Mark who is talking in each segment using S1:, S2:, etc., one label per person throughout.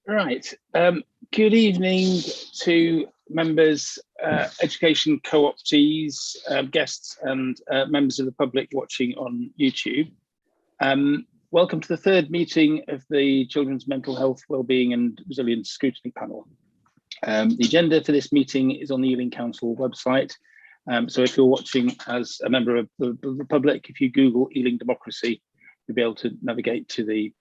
S1: Right. Good evening to members, education co-optees, guests and members of the public watching on YouTube. Welcome to the third meeting of the Children's Mental Health, Wellbeing and Resilience Scrutiny Panel. The agenda for this meeting is on the Ealing Council website. So if you're watching as a member of the public, if you Google Ealing Democracy, you'll be able to navigate to the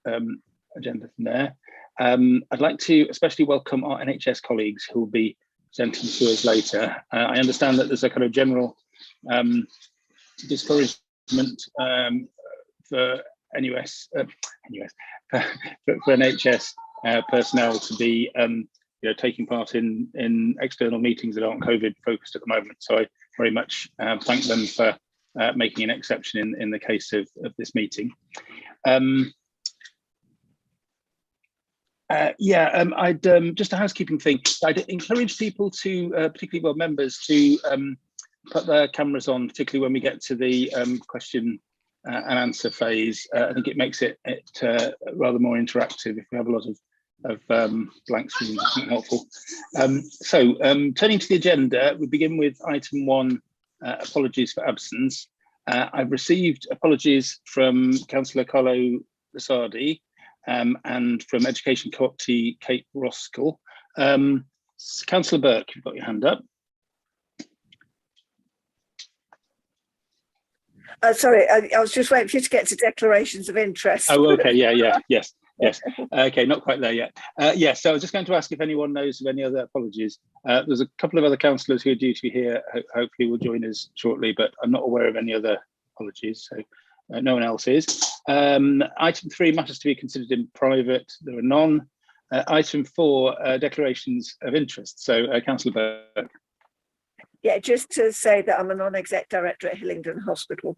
S1: agenda from there. I'd like to especially welcome our NHS colleagues who will be presenting to us later. I understand that there's a kind of general discouragement for NHS personnel to be taking part in external meetings that aren't COVID focused at the moment. So I very much thank them for making an exception in the case of this meeting. I'd just a housekeeping thing. I'd encourage people to, particularly members, to put their cameras on, particularly when we get to the question and answer phase. I think it makes it rather more interactive if we have a lot of blank screens. It's not helpful. Turning to the agenda, we begin with item 1, apologies for absence. I've received apologies from Councillor Carlo Rosardi, and from Education Co-optee Kate Roskell. Councillor Burke, you've got your hand up.
S2: Sorry, I was just waiting for you to get to declarations of interest.
S1: Oh, okay, yes. Okay, not quite there yet. Yes, so I was just going to ask if anyone knows of any other apologies. There's a couple of other councillors who are due to be here, hopefully will join us shortly, but I'm not aware of any other apologies, so no one else is. Item 3, matters to be considered in private, there are none. Item 4, declarations of interest. So Councillor Burke.
S2: Yeah, just to say that I'm a non-exec director at Hillingdon Hospital.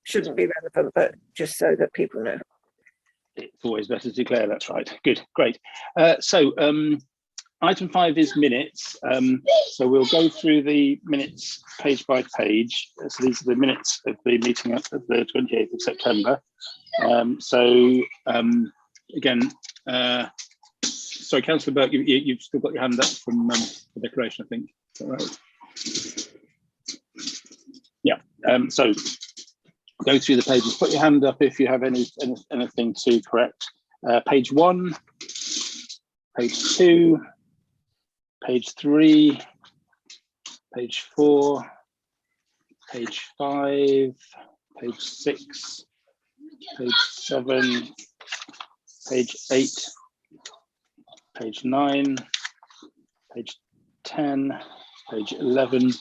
S2: Shouldn't be relevant, but just so that people know.
S1: It's always better to declare, that's right. Good, great. Item 5 is minutes. So we'll go through the minutes page by page. So these are the minutes of the meeting of the 28th of September. Again, sorry, Councillor Burke, you've still got your hand up from the declaration, I think. Is that right? Yeah, so go through the pages. Put your hand up if you have anything to correct. Page 1, page 2, page 3, page 4, page 5, page 6, page 7, page 8, page 9, page 10, page 11,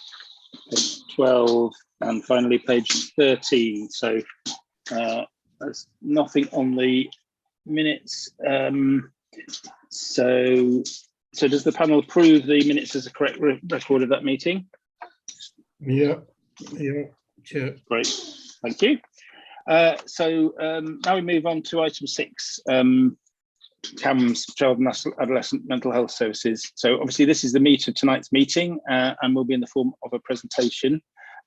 S1: page 12, and finally page 13. So there's nothing on the minutes. So does the panel approve the minutes as a correct record of that meeting?
S3: Yeah, sure.
S1: Great, thank you. Now we move on to item 6, CAMS, Child and Adolescent Mental Health Services. So obviously this is the meat of tonight's meeting and will be in the form of a presentation.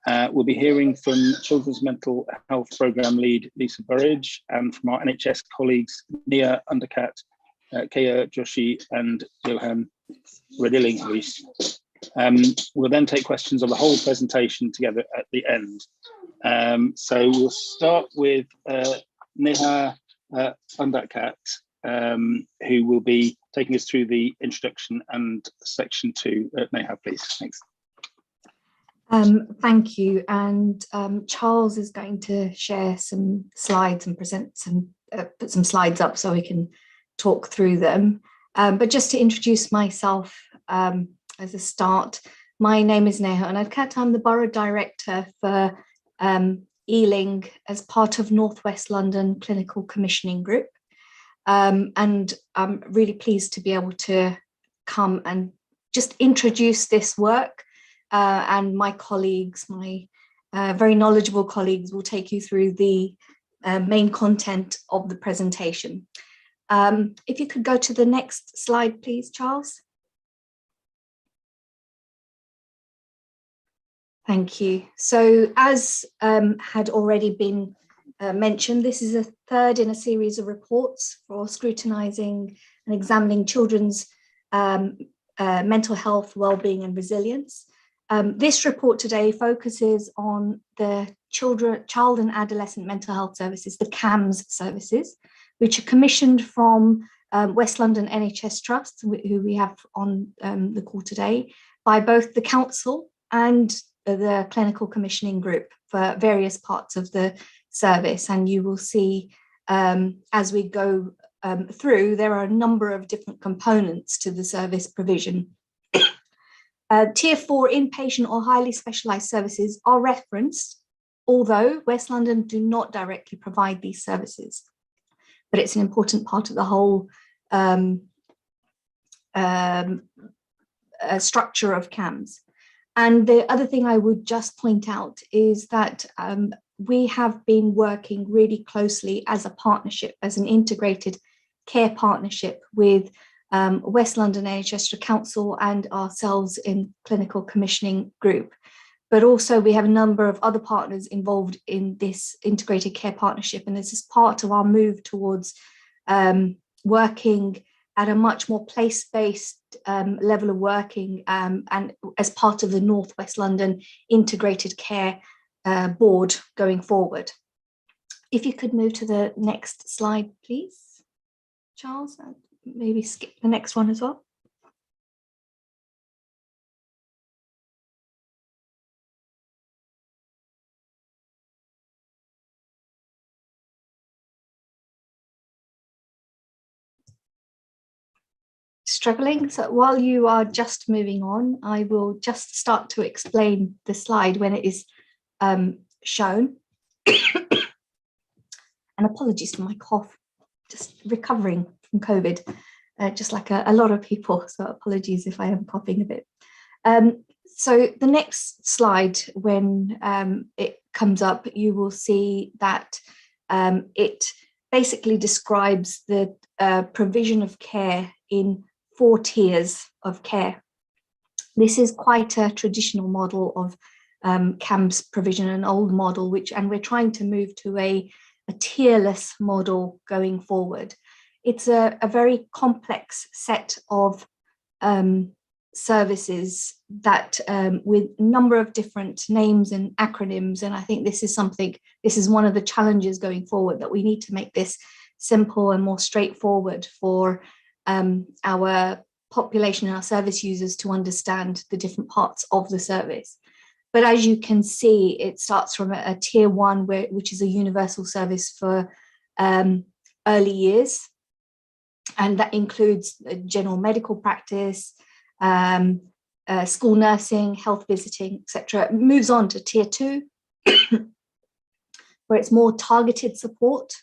S1: We'll be hearing from Children's Mental Health Programme Lead Lisa Burridge and from our NHS colleagues Nia Undercat, Kaya Joshi and Johan Redilling. We'll then take questions on the whole presentation together at the end. So we'll start with Neha Undercat, who will be taking us through the introduction and section 2. Neha, please. Thanks.
S4: Thank you. And Charles is going to share some slides and present put some slides up so we can talk through them. But just to introduce myself as a start, my name is Neha Undercat. I'm the Borough Director for Ealing as part of North West London Clinical Commissioning Group. And I'm really pleased to be able to come and just introduce this work. And my colleagues, my very knowledgeable colleagues, will take you through the main content of the presentation. If you could go to the next slide, please, Charles. Thank you. So as had already been mentioned, this is a third in a series of reports for scrutinising and examining children's mental health, well-being and resilience. This report today focuses on the child and adolescent mental health services, the CAMS services, which are commissioned from West London NHS Trust, who we have on the call today, by both the council and the clinical commissioning group for various parts of the service. And you will see as we go through, there are a number of different components to the service provision. Tier 4 inpatient or highly specialised services are referenced, although West London do not directly provide these services. But it's an important part of the whole structure of CAMS. And the other thing I would just point out is that we have been working really closely as a partnership, as an integrated care partnership with West London NHS Council and ourselves in clinical commissioning group. But also we have a number of other partners involved in this integrated care partnership. And this is part of our move towards working at a much more place-based level of working and as part of the North West London Integrated Care Board going forward. If you could move to the next slide, please, Charles, and maybe skip the next one as well. Struggling? So while you are just moving on, I will just start to explain the slide when it is shown. And apologies for my cough, just recovering from COVID, just like a lot of people, so apologies if I am coughing a bit. So the next slide, when it comes up, you will see that it basically describes the provision of care in 4 tiers of care. This is quite a traditional model of CAMS provision, an old model, and we're trying to move to a tierless model going forward. It's a very complex set of services that with a number of different names and acronyms, and I think this is one of the challenges going forward, that we need to make this simple and more straightforward for our population and our service users to understand the different parts of the service. But as you can see, it starts from a tier 1, which is a universal service for early years, and that includes general medical practice, school nursing, health visiting, etc. It moves on to tier 2, where it's more targeted support,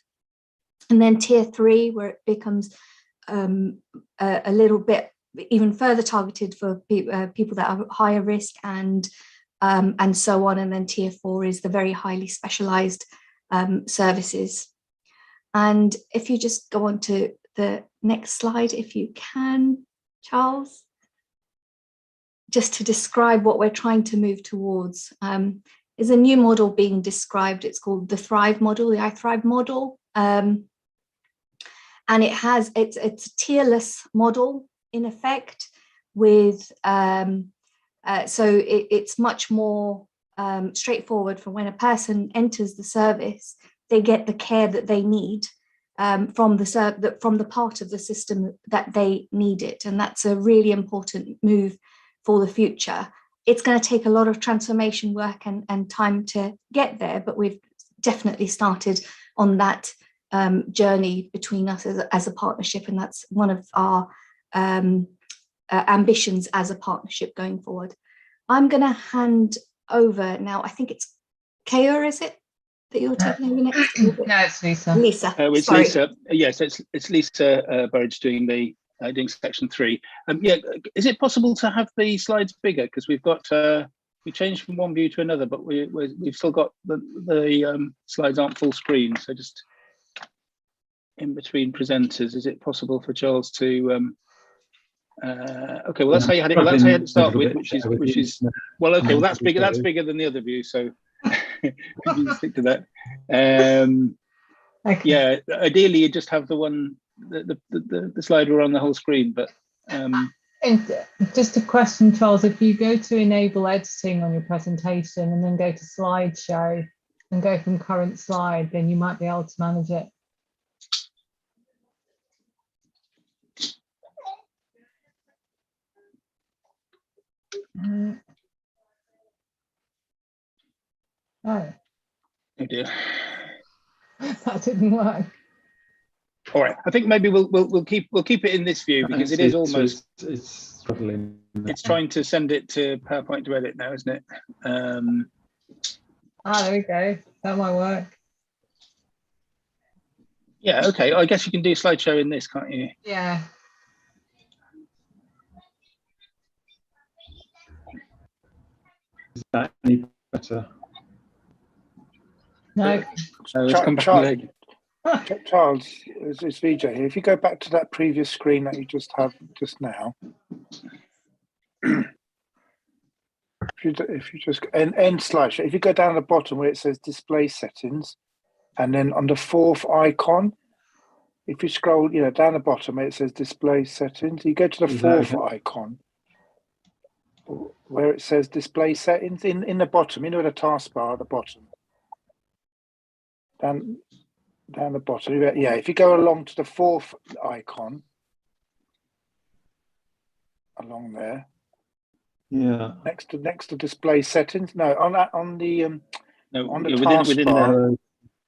S4: and then tier 3, where it becomes a little bit even further targeted for people that are higher risk and so on. And then tier 4 is the very highly specialized services. And if you just go on to the next slide, if you can, Charles, just to describe what we're trying to move towards, is a new model being described. It's called the Thrive model, the iThrive model. And it's a tierless model in effect, with so it's much more straightforward for when a person enters the service, they get the care that they need from the part of the system that they need it. And that's a really important move for the future. It's going to take a lot of transformation work and time to get there, but we've definitely started on that journey between us as a partnership, and that's one of our ambitions as a partnership going forward. I'm going to hand over now. I think it's Kaya, is it, that you're taking over next?
S5: No, it's Lisa.
S4: Lisa.
S1: It's
S4: Sorry.
S1: Lisa. Yes, it's Lisa Burridge doing doing section 3. Yeah, is it possible to have the slides bigger? Because we've got we changed from one view to another, but we've still got the slides aren't full screen. So just in between presenters, is it possible for Charles to? Okay, well that's how you had it. Well, that's how you had it to start with, which is well, okay. Well, that's bigger. That's bigger than the other view. So stick to that.
S5: Okay.
S1: Yeah, ideally you just have the one, the slider on the whole screen, but
S5: And just a question, Charles, if you go to enable editing on your presentation and then go to slideshow and go from current slide, then you might be able to manage it. Oh,
S1: oh dear.
S5: that didn't work.
S1: All right, I think maybe we'll keep it in this view, because it is almost,
S6: it's struggling.
S1: it's trying to send it to PowerPoint to edit now, isn't it?
S5: There we go. That might work.
S1: Yeah, okay. I guess you can do slideshow in this, can't you?
S5: Yeah.
S6: Is that any better?
S5: No.
S1: So let's come back later.
S3: Charles, it's VJ here. If you go back to that previous screen that you just had just now, if you just end slideshow, if you go down the bottom where it says display settings, and then on the fourth icon, if you scroll, down the bottom where it says display settings, you go to the fourth icon where it says display settings in the bottom, the taskbar at the bottom. Down the bottom, yeah. If you go along to the fourth icon, along there,
S6: yeah,
S3: next to display settings. No, on the
S1: taskbar,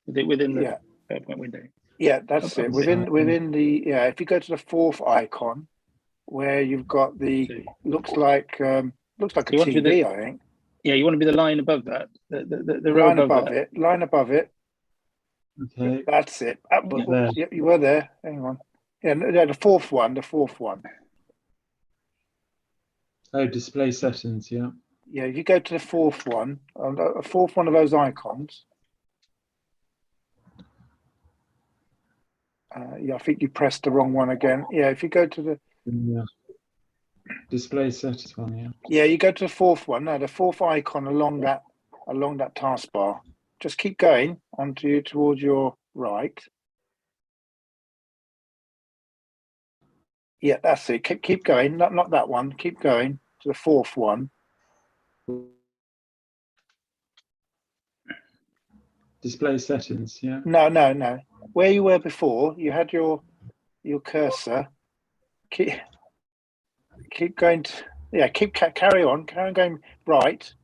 S1: within the
S3: yeah.
S1: PowerPoint window.
S3: Yeah, that's it. Within the if you go to the fourth icon, where you've got the looks like a TV, I think.
S1: Yeah, you want to be the line above that, the row
S3: line above it. Line above it.
S6: Okay,
S3: that's it. Yeah, you were there. Hang on. Yeah, the fourth one.
S6: Oh, display settings. Yeah.
S3: Yeah, if you go to the fourth one, a fourth one of those icons. Yeah, I think you pressed the wrong one again. Yeah, if you go to the
S6: display settings one, yeah.
S3: Yeah, you go to the fourth one. No, the fourth icon along that taskbar. Just keep going towards your right. Yeah, that's it. Keep going. Not that one. Keep going to the fourth one.
S6: Display settings, yeah.
S3: No. Where you were before, you had your cursor. Keep going. Carry on going right.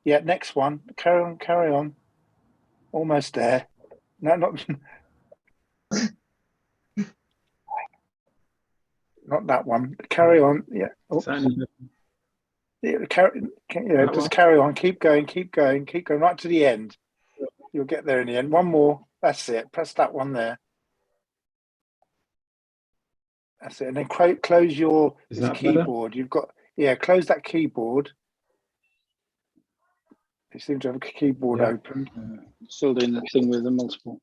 S3: Yeah, next one. Carry on. Almost there. No, not that one. Carry on. Yeah. Just carry on. Keep going right to the end. You'll get there in the end. One more. That's it. Press that one there. That's it. And then close your keyboard. Better? You've got close that keyboard. You seem to have a keyboard open.
S1: Still doing the thing with the multiple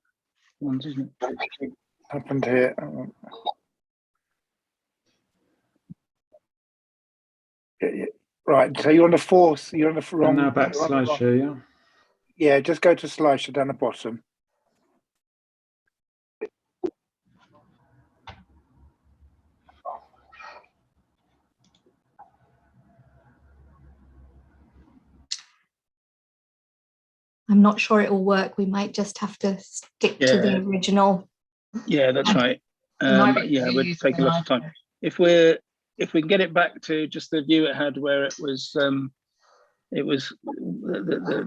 S1: ones, isn't it?
S3: Happened here. Right, so you're on the fourth. You're on the wrong.
S6: And now back to slideshow, yeah.
S3: Yeah, just go to slideshow down the bottom.
S4: I'm not sure it will work. We might just have to stick to the original.
S1: Yeah, that's right. Yeah, it would take a lot of time. If we can get it back to just the view it had where it was the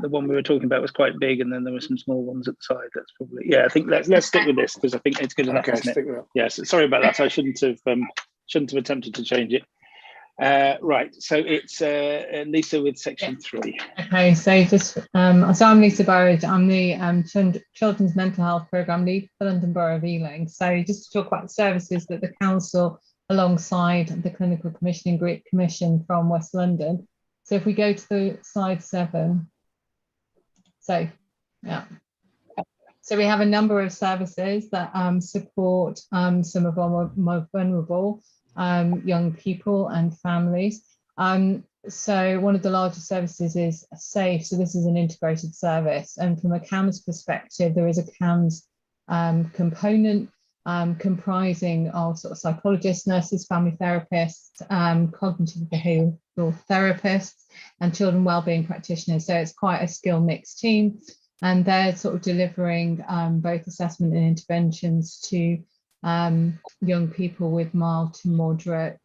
S1: one we were talking about was quite big, and then there were some small ones at the side. That's probably I think let's stick with this, because I think it's good enough.
S3: Okay, stick with it.
S1: Yes, sorry about that. I shouldn't have attempted to change it. Right, so it's Lisa with section 3.
S5: Okay, so so I'm Lisa Burridge. I'm the Children's Mental Health Programme Lead for London Borough of Ealing. So just to talk about the services that the council, alongside the Clinical Commissioning Group Commission from West London. So if we go to the slide 7, so we have a number of services that support some of our more vulnerable young people and families. So one of the largest services is SAFE. So this is an integrated service. And from a CAMS perspective, there is a CAMS component comprising of sort of psychologists, nurses, family therapists, cognitive behavioural therapists, and children wellbeing practitioners. So it's quite a skill mixed team, and they're sort of delivering both assessment and interventions to young people with mild to moderate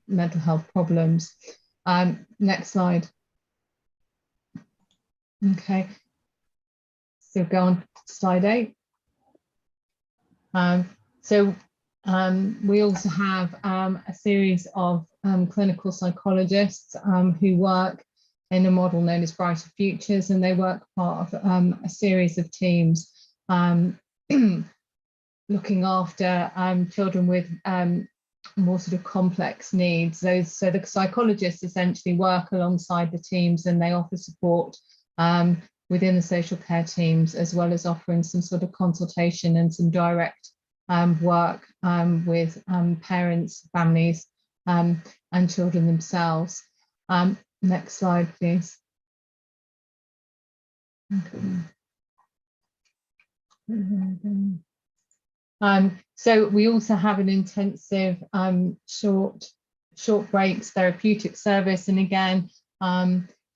S5: mental health problems. Next slide. Okay, so go on to slide 8. We also have a series of clinical psychologists who work in a model known as Brighter Futures, and they work part of a series of teams looking after children with more sort of complex needs. So the psychologists essentially work alongside the teams, and they offer support within the social care teams, as well as offering some sort of consultation and some direct work with parents, families, and children themselves. Next slide, please. Okay. So we also have an intensive short breaks therapeutic service, and again,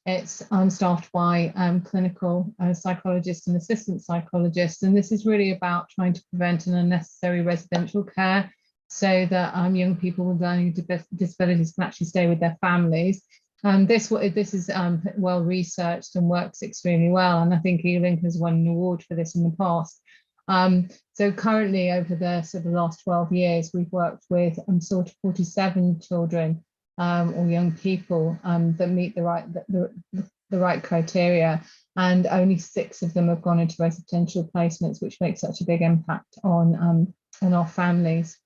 S5: it's staffed by clinical psychologists and assistant psychologists, and this is really about trying to prevent an unnecessary residential care so that young people with learning disabilities can actually stay with their families. This is well researched and works extremely well, and I think Ealing has won an award for this in the past. So currently, over the sort of last 12 years, we've worked with sort of 47 children or young people that meet the right criteria, and only 6 of them have gone into residential placements, which makes such a big impact on our families.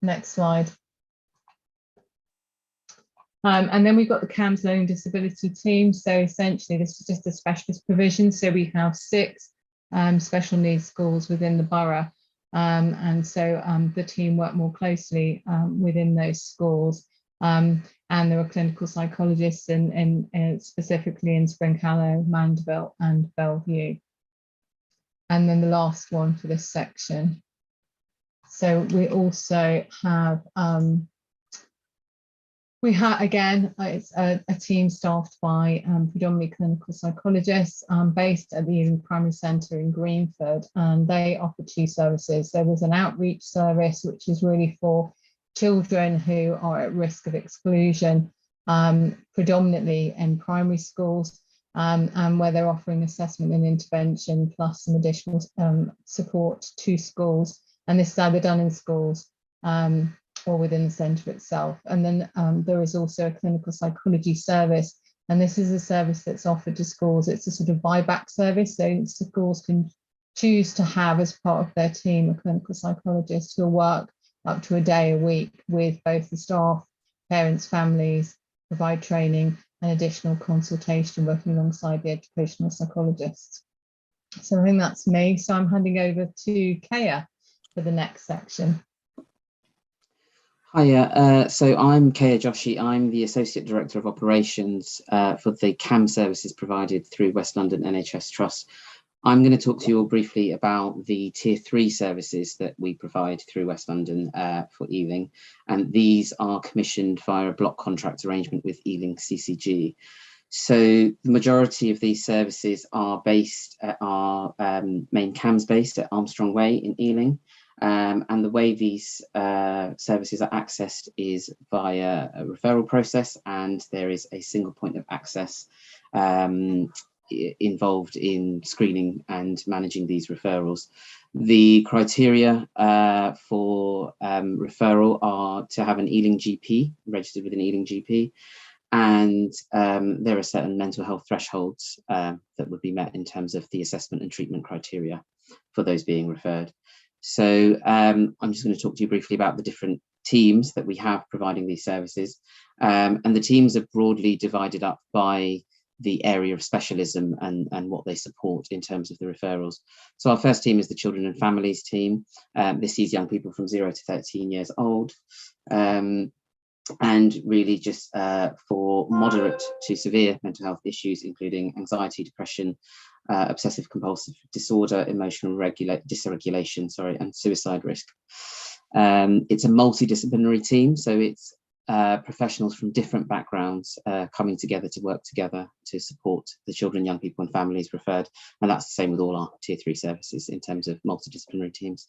S5: Next slide. And then we've got the CAMS learning disability team. So essentially, this is just a specialist provision. So we have 6 special needs schools within the borough, and so the team work more closely within those schools, and there are clinical psychologists in specifically in Springhallow, Mandeville and Bellevue. And then the last one for this section. So we also have again, it's a team staffed by predominantly clinical psychologists based at the Ealing Primary Centre in Greenford, and they offer 2 services. There was an outreach service, which is really for children who are at risk of exclusion, predominantly in primary schools, and where they're offering assessment and intervention plus some additional support to schools. And this is either done in schools or within the centre itself. And then there is also a clinical psychology service, and this is a service that's offered to schools. It's a sort of buyback service, so schools can choose to have as part of their team a clinical psychologist who'll work up to a day a week with both the staff, parents, families, provide training and additional consultation, working alongside the educational psychologists. So I think that's me. So I'm handing over to Kaya for the next section.
S7: Hiya, so I'm Kaya Joshi. I'm the Associate Director of Operations for the CAM services provided through West London NHS Trust. I'm going to talk to you all briefly about the Tier 3 services that we provide through West London for Ealing, and these are commissioned via a block contract arrangement with Ealing CCG. So the majority of these services are based at our main CAMS base at Armstrong Way in Ealing. And the way these services are accessed is via a referral process, and there is a single point of access involved in screening and managing these referrals. The criteria for referral are to have an Ealing GP, registered with an Ealing GP, and there are certain mental health thresholds that would be met in terms of the assessment and treatment criteria for those being referred. So I'm just going to talk to you briefly about the different teams that we have providing these services. And the teams are broadly divided up by the area of specialism and what they support in terms of the referrals. So our first team is the Children and Families team. This sees young people from 0 to 13 years old. and really just for moderate to severe mental health issues, including anxiety, depression, obsessive compulsive disorder, emotional dysregulation, and suicide risk. It's a multidisciplinary team, so it's professionals from different backgrounds coming together to work together to support the children, young people and families referred, and that's the same with all our Tier 3 services in terms of multidisciplinary teams.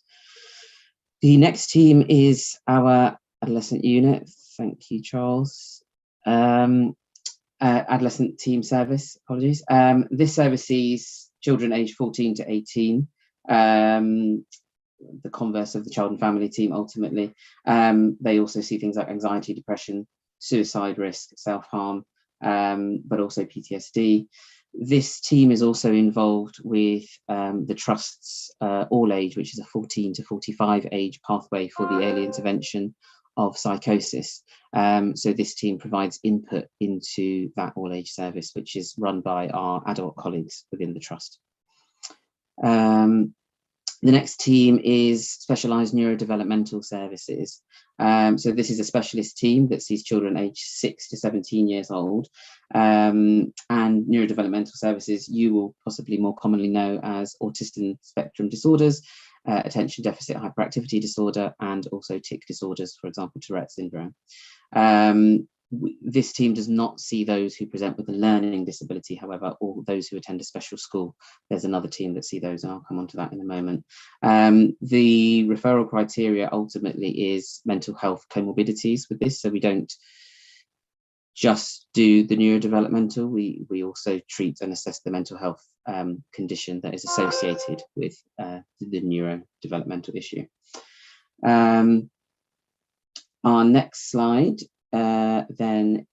S7: The next team is our adolescent unit. Thank you, Charles. Adolescent team service, apologies. This service sees children aged 14 to 18, the converse of the child and family team ultimately. They also see things like anxiety, depression, suicide risk, self-harm, but also PTSD. This team is also involved with the Trust's All Age, which is a 14 to 45 age pathway for the early intervention of psychosis. So this team provides input into that All Age service, which is run by our adult colleagues within the Trust. The next team is specialised neurodevelopmental services. So this is a specialist team that sees children aged 6 to 17 years old. And neurodevelopmental services you will possibly more commonly know as autism spectrum disorders, attention deficit hyperactivity disorder, and also tic disorders, for example, Tourette's syndrome. This team does not see those who present with a learning disability, however, or those who attend a special school. There's another team that see those, and I'll come on to that in a moment. The referral criteria ultimately is mental health comorbidities with this, so we don't just do the neurodevelopmental, we also treat and assess the mental health condition that is associated with the neurodevelopmental issue. Our next slide then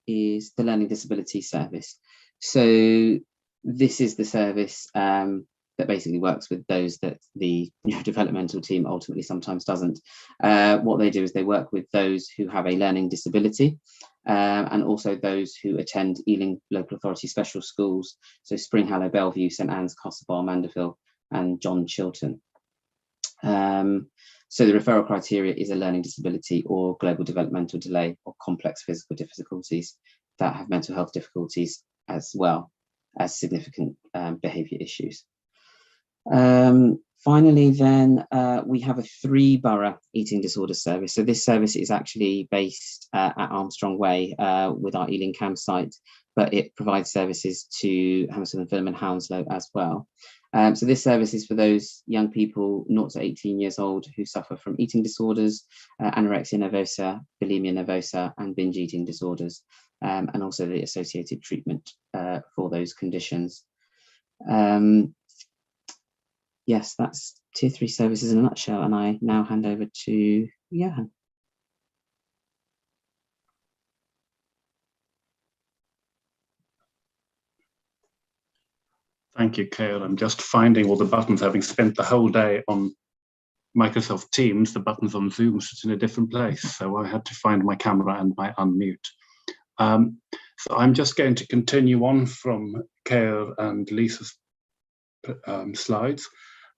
S7: is the learning disability service. So this is the service that basically works with those that the neurodevelopmental team ultimately sometimes doesn't. What they do is they work with those who have a learning disability and also those who attend Ealing Local Authority special schools, so Spring Hallow, Bellevue, St Anne's, Castlebar, Mandeville and John Chiltern. So the referral criteria is a learning disability or global developmental delay or complex physical difficulties that have mental health difficulties as well as significant behaviour issues. Finally, then we have a 3-borough eating disorder service. So this service is actually based at Armstrong Way with our Ealing campsite, but it provides services to Hammersmith and Fulham and Hounslow as well. So this service is for those young people 0 to 18 years old who suffer from eating disorders, anorexia nervosa, bulimia nervosa, and binge eating disorders, and also the associated treatment for those conditions. Yes, that's Tier 3 services in a nutshell, and I now hand over to Johan.
S8: Thank you, Kale. I'm just finding all the buttons, having spent the whole day on Microsoft Teams. The buttons on Zoom sit in a different place, so I had to find my camera and my unmute. So I'm just going to continue on from Kale and Lisa's slides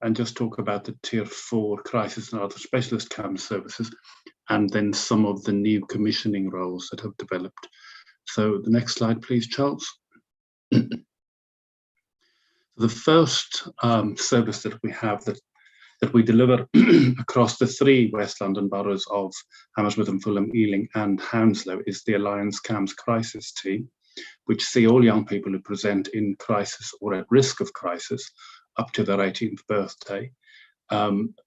S8: and just talk about the Tier 4 crisis and other specialist CAM services, and then some of the new commissioning roles that have developed. So the next slide, please, Charles. The first service that we have that we deliver across the 3 West London boroughs of Hammersmith and Fulham, Ealing and Hounslow is the Alliance CAMS Crisis Team, which see all young people who present in crisis or at risk of crisis up to their 18th birthday.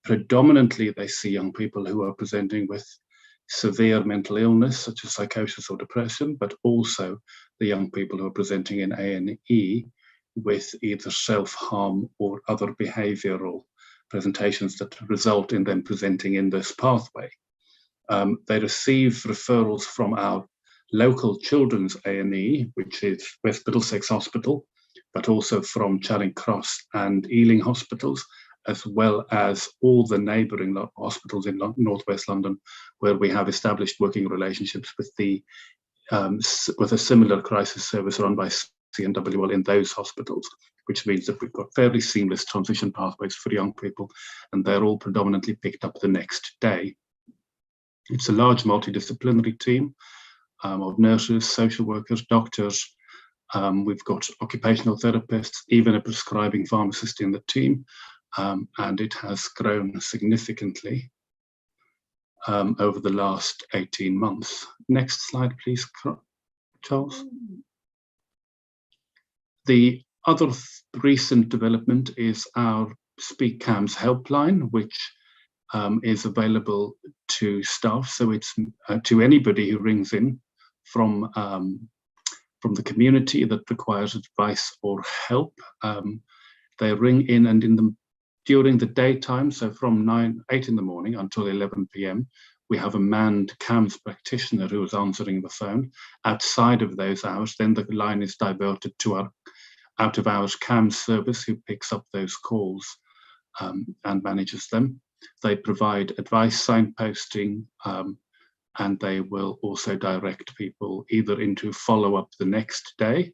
S8: Predominantly, they see young people who are presenting with severe mental illness, such as psychosis or depression, but also the young people who are presenting in A&E with either self-harm or other behavioural presentations that result in them presenting in this pathway. They receive referrals from our local children's A&E, which is West Middlesex Hospital, but also from Charing Cross and Ealing hospitals, as well as all the neighbouring hospitals in northwest London, where we have established working relationships with with a similar crisis service run by CNWL in those hospitals, which means that we've got fairly seamless transition pathways for young people, and they're all predominantly picked up the next day. It's a large multidisciplinary team of nurses, social workers, doctors. We've got occupational therapists, even a prescribing pharmacist in the team, and it has grown significantly over the last 18 months. Next slide, please, Charles. The other recent development is our Speedcams Helpline, which is available to staff. So it's to anybody who rings in from the community that requires advice or help. They ring in, and during the daytime, so from 8 in the morning until 11 p.m, we have a manned CAMS practitioner who is answering the phone. Outside of those hours, then the line is diverted to our out-of-hours CAMS service, who picks up those calls and manages them. They provide advice, signposting, and they will also direct people either into follow-up the next day,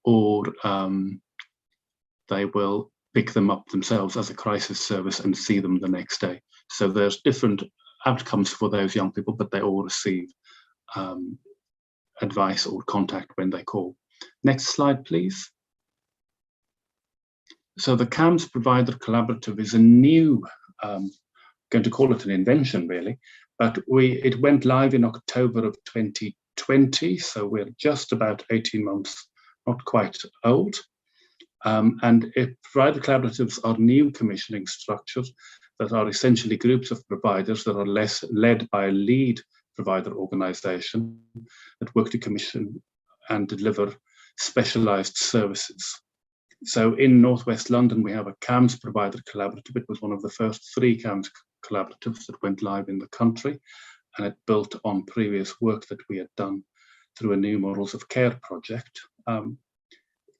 S8: or they will pick them up themselves as a crisis service and see them the next day. So there's different outcomes for those young people, but they all receive advice or contact when they call. Next slide, please. So the CAMS Provider Collaborative is a new, going to call it an invention really, but it went live in October of 2020, so we're just about 18 months, not quite old. And provider collaboratives are new commissioning structures that are essentially groups of providers that are led by a lead provider organisation that work to commission and deliver specialised services. So in North West London, we have a CAMS Provider Collaborative. It was one of the first 3 CAMS collaboratives that went live in the country, and it built on previous work that we had done through a new Models of Care project.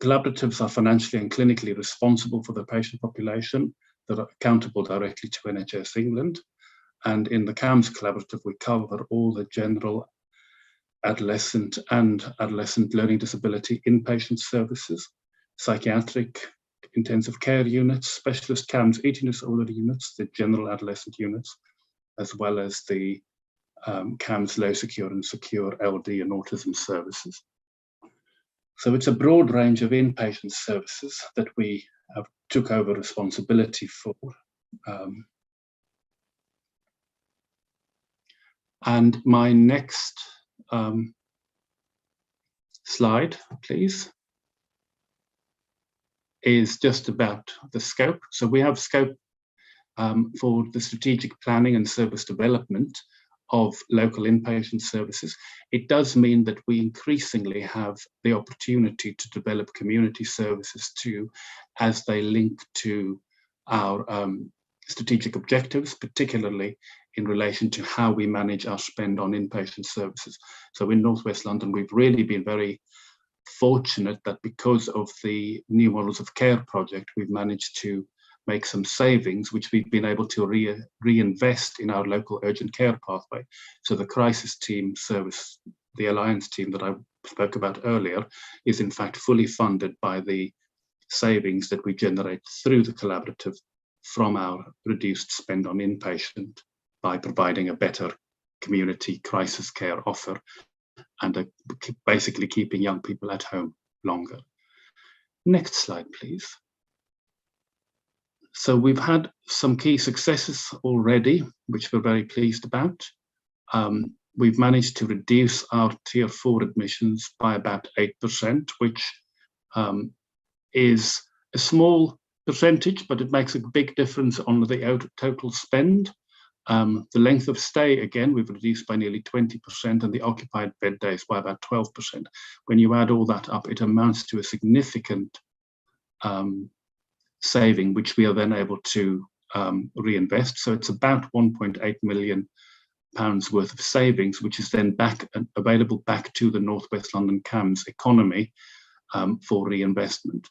S8: Collaboratives are financially and clinically responsible for the patient population that are accountable directly to NHS England. And in the CAMS Collaborative, we cover all the general adolescent and adolescent learning disability inpatient services, psychiatric intensive care units, specialist CAMS eating disorder units, the general adolescent units, as well as the CAMS low secure and secure LD and autism services. So it's a broad range of inpatient services that we have took over responsibility for. And my next slide, please, is just about the scope. So we have scope for the strategic planning and service development of local inpatient services. It does mean that we increasingly have the opportunity to develop community services too, as they link to our strategic objectives, particularly in relation to how we manage our spend on inpatient services. So in North West London, we've really been very fortunate that because of the new Models of Care project, we've managed to make some savings, which we've been able to reinvest in our local urgent care pathway. So the crisis team service, the alliance team that I spoke about earlier, is in fact fully funded by the savings that we generate through the collaborative from our reduced spend on inpatient by providing a better community crisis care offer and basically keeping young people at home longer. Next slide, please. So we've had some key successes already, which we're very pleased about. We've managed to reduce our Tier 4 admissions by about 8%, which is a small percentage, but it makes a big difference on the total spend. The length of stay, again, we've reduced by nearly 20%, and the occupied bed days by about 12%. When you add all that up, it amounts to a significant saving, which we are then able to reinvest. So it's about £1.8 million worth of savings, which is then available back to the North West London CAMS economy for reinvestment.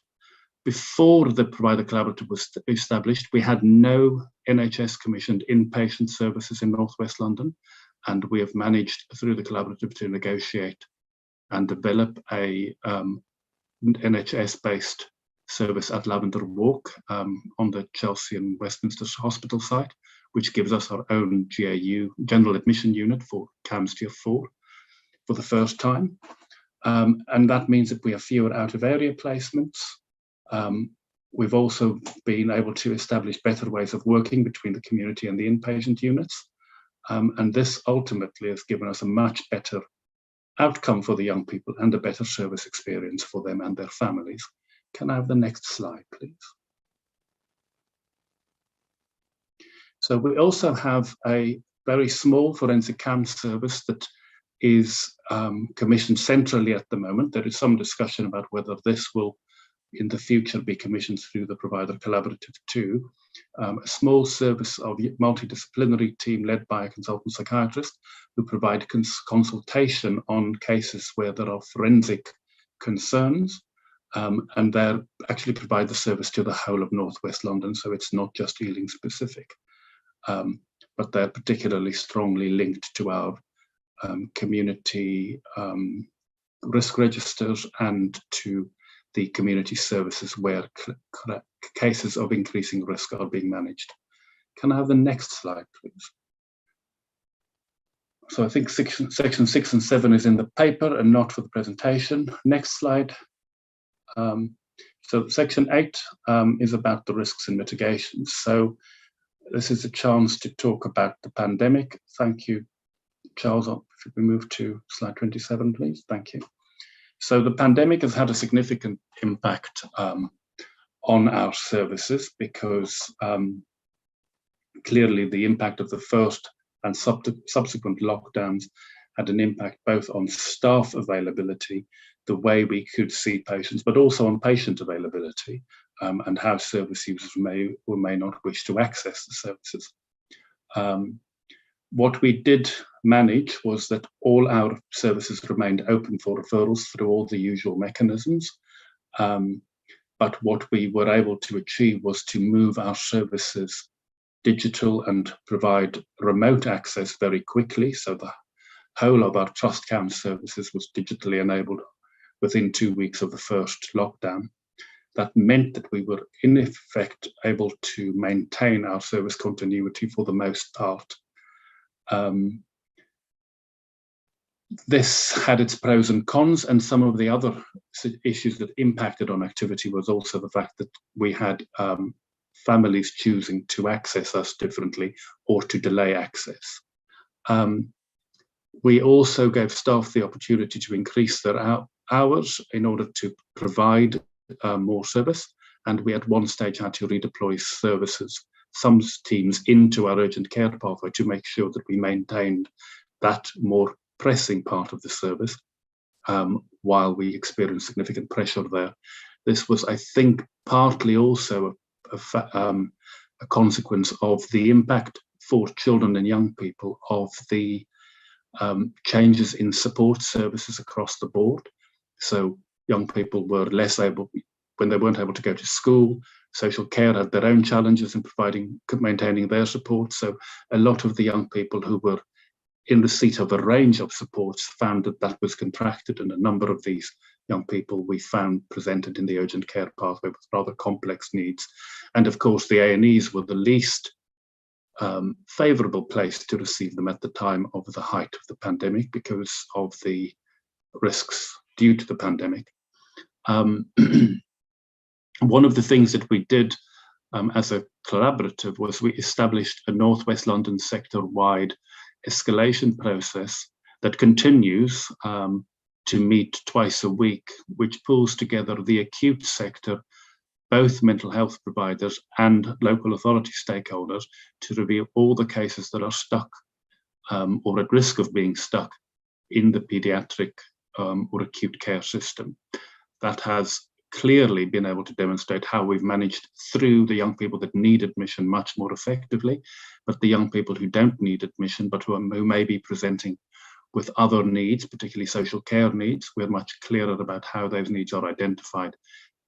S8: Before the provider collaborative was established, we had no NHS commissioned inpatient services in North West London, and we have managed through the collaborative to negotiate and develop a NHS-based service at Lavender Walk on the Chelsea and Westminster Hospital site, which gives us our own GAU, General Admission Unit for CAMS Tier 4 for the first time. And that means that we have fewer out-of-area placements. We've also been able to establish better ways of working between the community and the inpatient units. And this ultimately has given us a much better outcome for the young people and a better service experience for them and their families. Can I have the next slide, please? So we also have a very small forensic CAMS service that is commissioned centrally at the moment. There is some discussion about whether this will in the future be commissioned through the provider collaborative too. A small service of multidisciplinary team led by a consultant psychiatrist who provide consultation on cases where there are forensic concerns, and they actually provide the service to the whole of North West London, so it's not just Ealing specific, but they're particularly strongly linked to our community risk registers and to the community services where cases of increasing risk are being managed. Can I have the next slide, please? So I think section 6 and 7 is in the paper and not for the presentation. Next slide. So section 8 is about the risks and mitigations. So this is a chance to talk about the pandemic. Thank you, Charles. If we move to slide 27, please. Thank you. So the pandemic has had a significant impact on our services because clearly the impact of the first and subsequent lockdowns had an impact both on staff availability, the way we could see patients, but also on patient availability and how service users may or may not wish to access the services. What we did manage was that all our services remained open for referrals through all the usual mechanisms. But what we were able to achieve was to move our services digital and provide remote access very quickly. So the whole of our Trust CAMS services was digitally enabled within 2 weeks of the first lockdown. That meant that we were in effect able to maintain our service continuity for the most part. This had its pros and cons, and some of the other issues that impacted on activity was also the fact that we had families choosing to access us differently or to delay access. We also gave staff the opportunity to increase their hours in order to provide more service, and we at one stage had to redeploy services, some teams into our urgent care pathway to make sure that we maintained that more pressing part of the service while we experienced significant pressure there. This was, I think, partly also a consequence of the impact for children and young people of the changes in support services across the board. So young people were less able, when they weren't able to go to school, social care had their own challenges in maintaining their support. So a lot of the young people who were in receipt of a range of supports found that that was contracted, and a number of these young people we found presented in the urgent care pathway with rather complex needs. And of course, the A&Es were the least favourable place to receive them at the time of the height of the pandemic because of the risks due to the pandemic. One of the things that we did as a collaborative was we established a North West London sector-wide escalation process that continues to meet twice a week, which pulls together the acute sector, both mental health providers and local authority stakeholders, to review all the cases that are stuck or at risk of being stuck in the paediatric or acute care system. That has clearly been able to demonstrate how we've managed through the young people that need admission much more effectively, but the young people who don't need admission, but who may be presenting with other needs, particularly social care needs, we're much clearer about how those needs are identified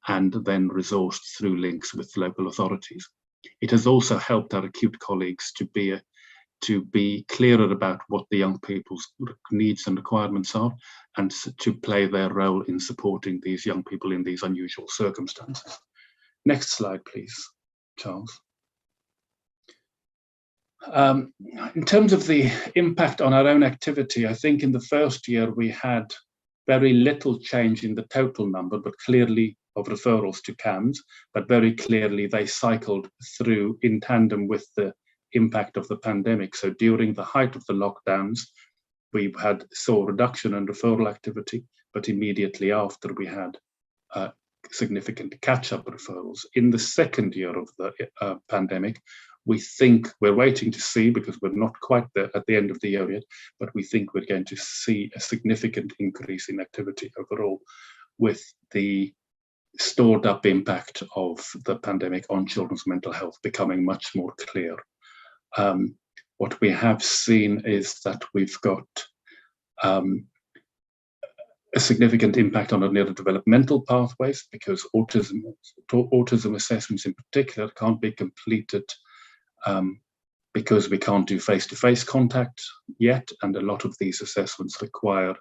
S8: and then resourced through links with local authorities. It has also helped our acute colleagues to be to be clearer about what the young people's needs and requirements are, and to play their role in supporting these young people in these unusual circumstances. Next slide, please, Charles. In terms of the impact on our own activity, I think in the first year we had very little change in the total number, but clearly of referrals to CAMS, but very clearly they cycled through in tandem with the impact of the pandemic. So during the height of the lockdowns, we saw a reduction in referral activity, but immediately after we had significant catch-up referrals. In the second year of the pandemic, we think, we're waiting to see, because we're not quite there at the end of the year yet, but we think we're going to see a significant increase in activity overall, with the stored up impact of the pandemic on children's mental health becoming much more clear. What we have seen is that we've got a significant impact on our neurodevelopmental pathways, because autism assessments in particular can't be completed because we can't do face-to-face contact yet, and a lot of these assessments require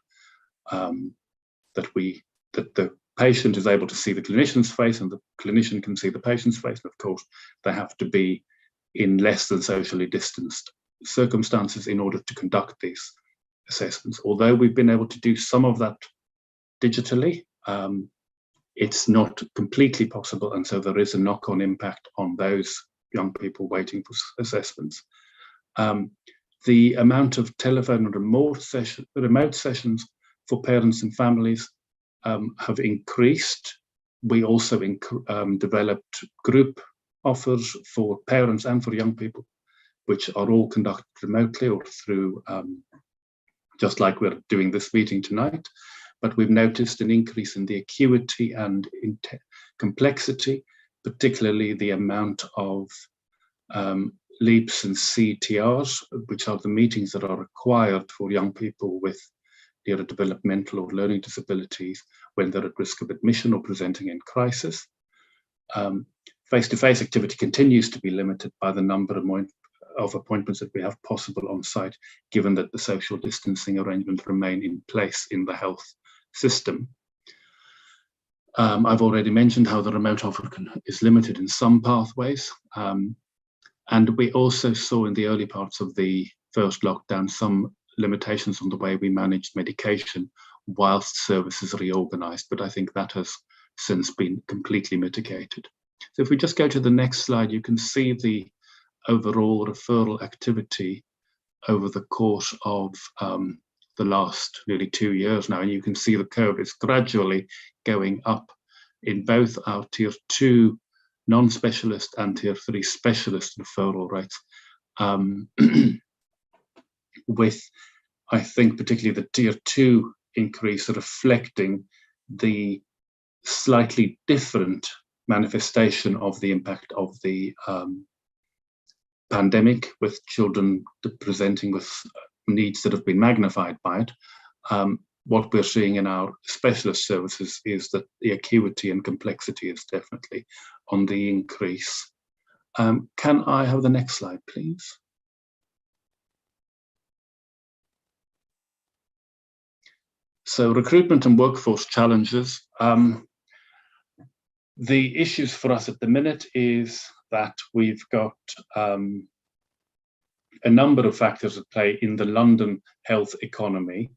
S8: that the patient is able to see the clinician's face and the clinician can see the patient's face, and of course they have to be in less than socially distanced circumstances in order to conduct these assessments. Although we've been able to do some of that digitally, it's not completely possible, and so there is a knock-on impact on those young people waiting for assessments. The amount of telephone and remote sessions for parents and families have increased. We also developed group offers for parents and for young people, which are all conducted remotely or through, just like we're doing this meeting tonight. But we've noticed an increase in the acuity and in complexity, particularly the amount of LEAPs and CTRs, which are the meetings that are required for young people with neurodevelopmental or learning disabilities when they're at risk of admission or presenting in crisis. Face-to-face activity continues to be limited by the number of appointments that we have possible on site, given that the social distancing arrangements remain in place in the health system. I've already mentioned how the remote offer is limited in some pathways. And we also saw in the early parts of the first lockdown some limitations on the way we managed medication whilst services reorganized, but I think that has since been completely mitigated. So if we just go to the next slide, you can see the overall referral activity over the course of the last nearly 2 years now, and you can see the curve is gradually going up in both our tier 2 non-specialist and tier 3 specialist referral rates, with, I think, particularly the tier 2 increase reflecting the slightly different manifestation of the impact of the pandemic, with children presenting with needs that have been magnified by it. What we're seeing in our specialist services is that the acuity and complexity is definitely on the increase. Can I have the next slide, please? So recruitment and workforce challenges. The issues for us at the minute is that we've got a number of factors at play in the London health economy,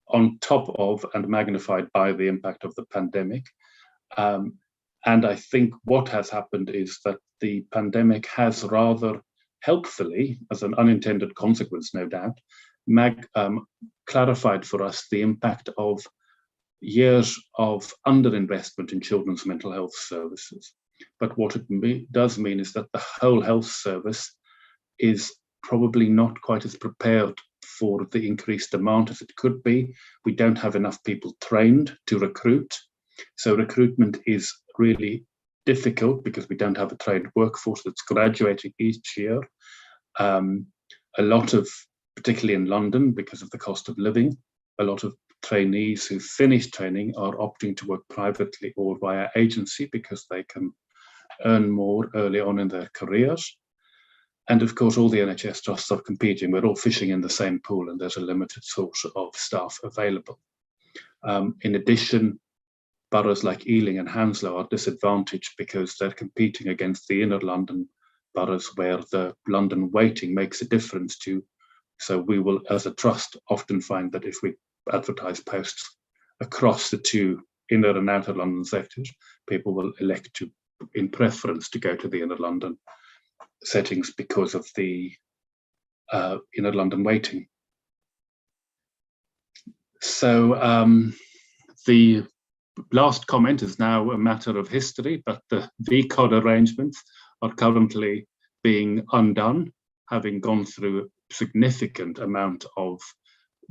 S8: on top of and magnified by the impact of the pandemic. And I think what has happened is that the pandemic has rather helpfully, as an unintended consequence, no doubt, clarified for us the impact of years of underinvestment in children's mental health services. But what it does mean is that the whole health service is probably not quite as prepared for the increased demand as it could be. We don't have enough people trained to recruit. So recruitment is really difficult because we don't have a trained workforce that's graduating each year. A lot of, particularly in London, because of the cost of living, a lot of trainees who finish training are opting to work privately or via agency because they can earn more early on in their careers. And of course, all the NHS trusts are competing. We're all fishing in the same pool, and there's a limited source of staff available. In addition, boroughs like Ealing and Hounslow are disadvantaged because they're competing against the inner London boroughs where the London weighting makes a difference to. So we will, as a trust, often find that if we advertise posts across the two inner and outer London sectors, people will elect to, in preference, to go to the inner London settings because of the inner London weighting. So the last comment is now a matter of history, but the VCOD arrangements are currently being undone, having gone through a significant amount of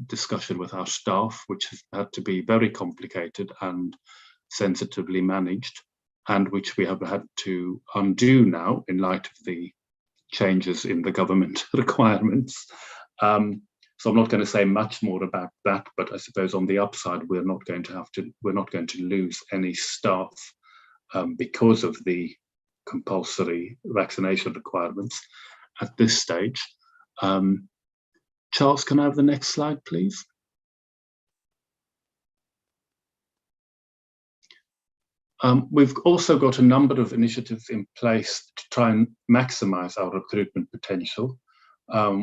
S8: discussion with our staff, which has had to be very complicated and sensitively managed, and which we have had to undo now in light of the changes in the government requirements. So I'm not going to say much more about that, but I suppose on the upside, we're not going to lose any staff because of the compulsory vaccination requirements at this stage. Charles, can I have the next slide, please? We've also got a number of initiatives in place to try and maximise our recruitment potential.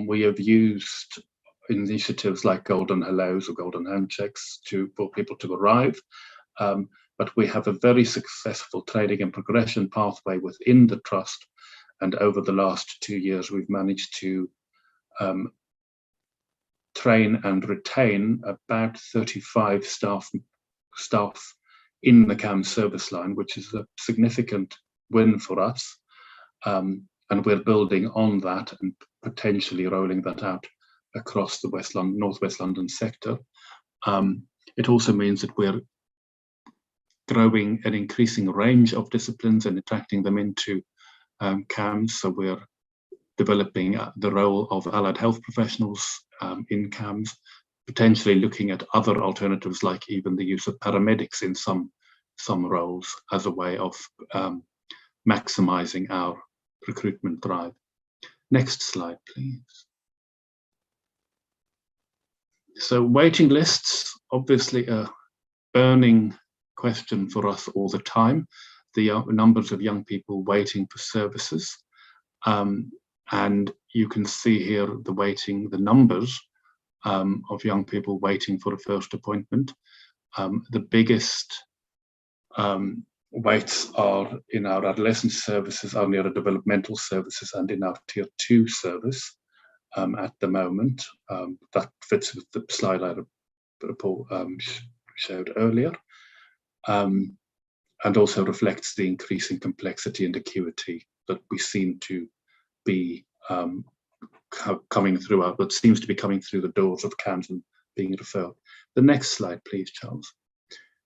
S8: We have used initiatives like Golden Hellos or Golden Home Checks for people to arrive, but we have a very successful training and progression pathway within the trust, and over the last 2 years we've managed to train and retain about 35 staff in the CAMS service line, which is a significant win for us, and we're building on that and potentially rolling that out across the West London, Northwest London sector. It also means that we're growing an increasing range of disciplines and attracting them into CAMS. So we're developing the role of allied health professionals in CAMS, potentially looking at other alternatives like even the use of paramedics in some roles as a way of maximising our recruitment drive. Next slide, please. So waiting lists, obviously a burning question for us all the time. The numbers of young people waiting for services. And you can see here the numbers of young people waiting for a first appointment. The biggest waits are in our adolescent services, our neurodevelopmental services, and in our Tier 2 service at the moment. That fits with the slide I showed earlier, and also reflects the increasing complexity and acuity that we seem to be coming through, but seems to be coming through the doors of CAMS and being referred. The next slide, please, Charles.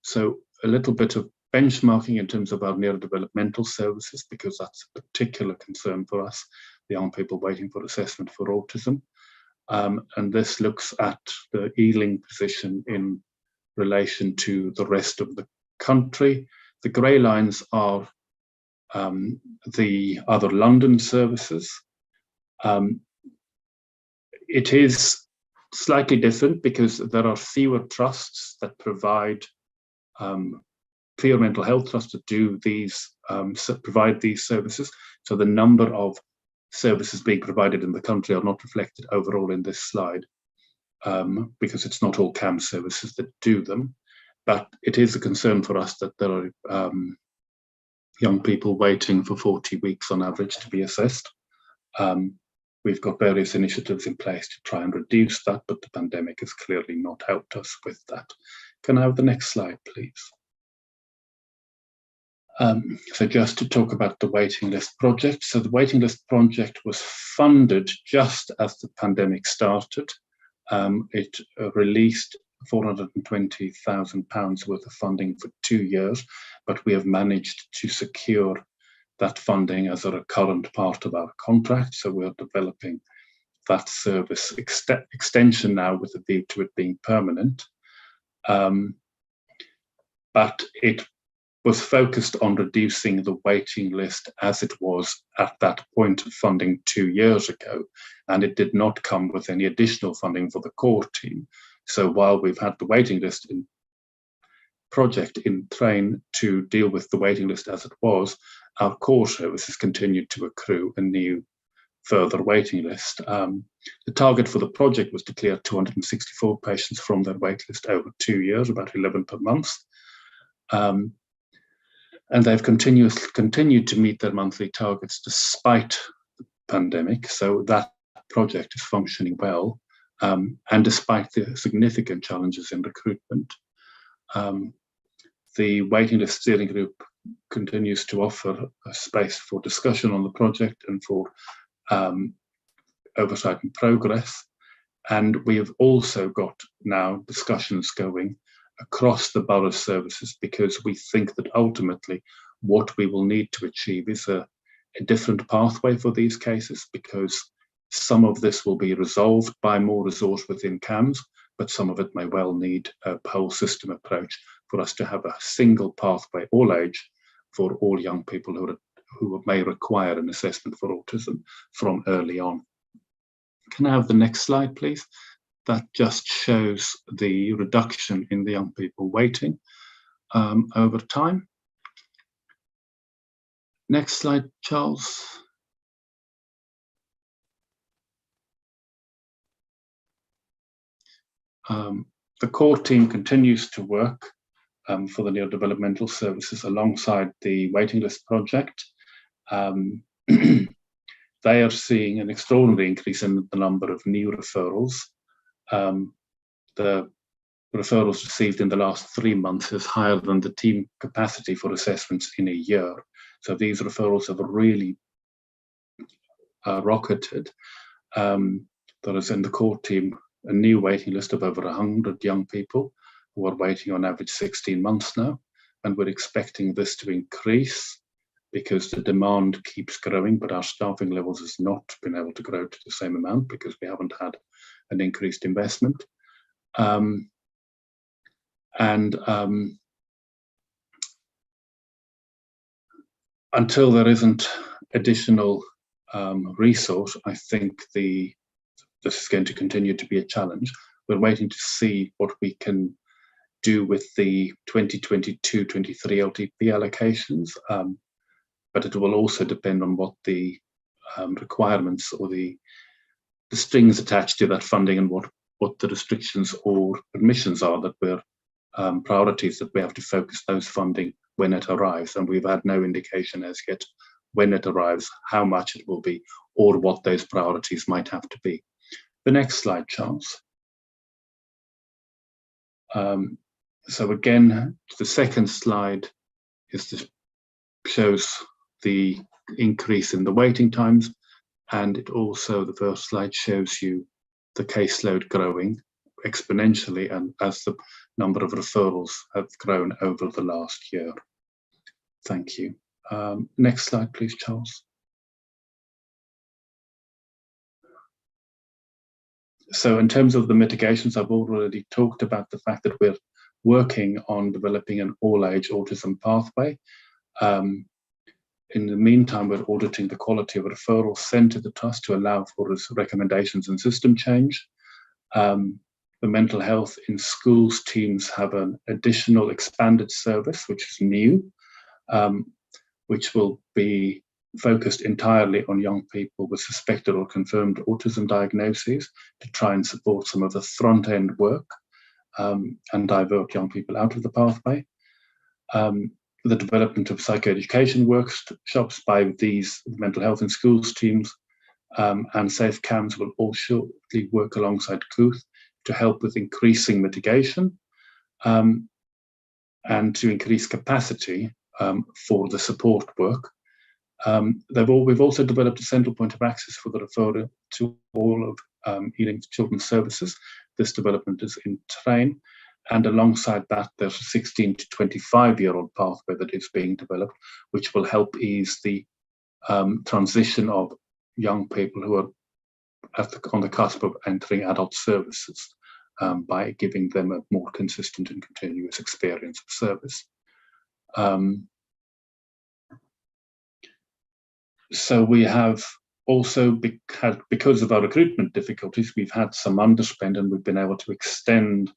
S8: So a little bit of benchmarking in terms of our neurodevelopmental services, because that's a particular concern for us, the young people waiting for assessment for autism. And this looks at the Ealing position in relation to the rest of the country. The grey lines are the other London services. It is slightly different because there are fewer trusts that provide fewer mental health trusts that do these provide these services. So the number of services being provided in the country are not reflected overall in this slide, because it's not all CAMS services that do them. But it is a concern for us that there are young people waiting for 40 weeks on average to be assessed. We've got various initiatives in place to try and reduce that, but the pandemic has clearly not helped us with that. Can I have the next slide, please? So just to talk about the waiting list project. So the waiting list project was funded just as the pandemic started. It released £420,000 worth of funding for 2 years, but we have managed to secure that funding as a recurrent part of our contract. So we're developing that service extension now with a view to it being permanent. But it was focused on reducing the waiting list as it was at that point of funding 2 years ago, and it did not come with any additional funding for the core team. So while we've had the waiting list in project in train to deal with the waiting list as it was, our core services continued to accrue a new further waiting list. The target for the project was to clear 264 patients from their wait list over 2 years, about 11 per month. And they've continued to meet their monthly targets despite the pandemic. So that project is functioning well, and despite the significant challenges in recruitment. The waiting list steering group continues to offer a space for discussion on the project and for oversight and progress. And we have also got now discussions going across the borough services, because we think that ultimately what we will need to achieve is a different pathway for these cases, because some of this will be resolved by more resource within CAMS, but some of it may well need a whole system approach for us to have a single pathway, all age, for all young people who may require an assessment for autism from early on. Can I have the next slide, please? That just shows the reduction in the young people waiting over time. Next slide, Charles. The core team continues to work for the neurodevelopmental services alongside the waiting list project. They are seeing an extraordinary increase in the number of new referrals. The referrals received in the last 3 months is higher than the team capacity for assessments in a year. So these referrals have really rocketed. There is in the core team a new waiting list of over 100 young people who are waiting on average 16 months now. And we're expecting this to increase because the demand keeps growing, but our staffing levels has not been able to grow to the same amount because we haven't had an increased investment. Until there isn't additional resource, I think this is going to continue to be a challenge. We're waiting to see what we can do with the 2022-23 LTP allocations, but it will also depend on what the requirements or the strings attached to that funding and what the restrictions or admissions are that we're priorities that we have to focus those funding when it arrives. And we've had no indication as yet when it arrives, how much it will be, or what those priorities might have to be. The next slide, Charles. So again, the second slide shows the increase in the waiting times, and it also, the first slide shows you the caseload growing exponentially, and as the number of referrals have grown over the last year. Thank you. Next slide, please, Charles. So in terms of the mitigations, I've already talked about the fact that we're working on developing an all-age autism pathway. In the meantime, we're auditing the quality of referrals sent to the trust to allow for recommendations and system change. The mental health in schools teams have an additional expanded service, which is new, which will be focused entirely on young people with suspected or confirmed autism diagnoses to try and support some of the front-end work and divert young people out of the pathway. The development of psychoeducation workshops by these mental health in schools teams and Safe CAMS will all shortly work alongside COOTH to help with increasing mitigation and to increase capacity for the support work. We've also developed a central point of access for the referral to all of Ealing Children's Services. This development is in train, and alongside that, there's a 16 to 25-year-old pathway that is being developed, which will help ease the transition of young people who are on the cusp of entering adult services by giving them a more consistent and continuous experience of service. So we have also because of our recruitment difficulties, we've had some underspend, and we've been able to extend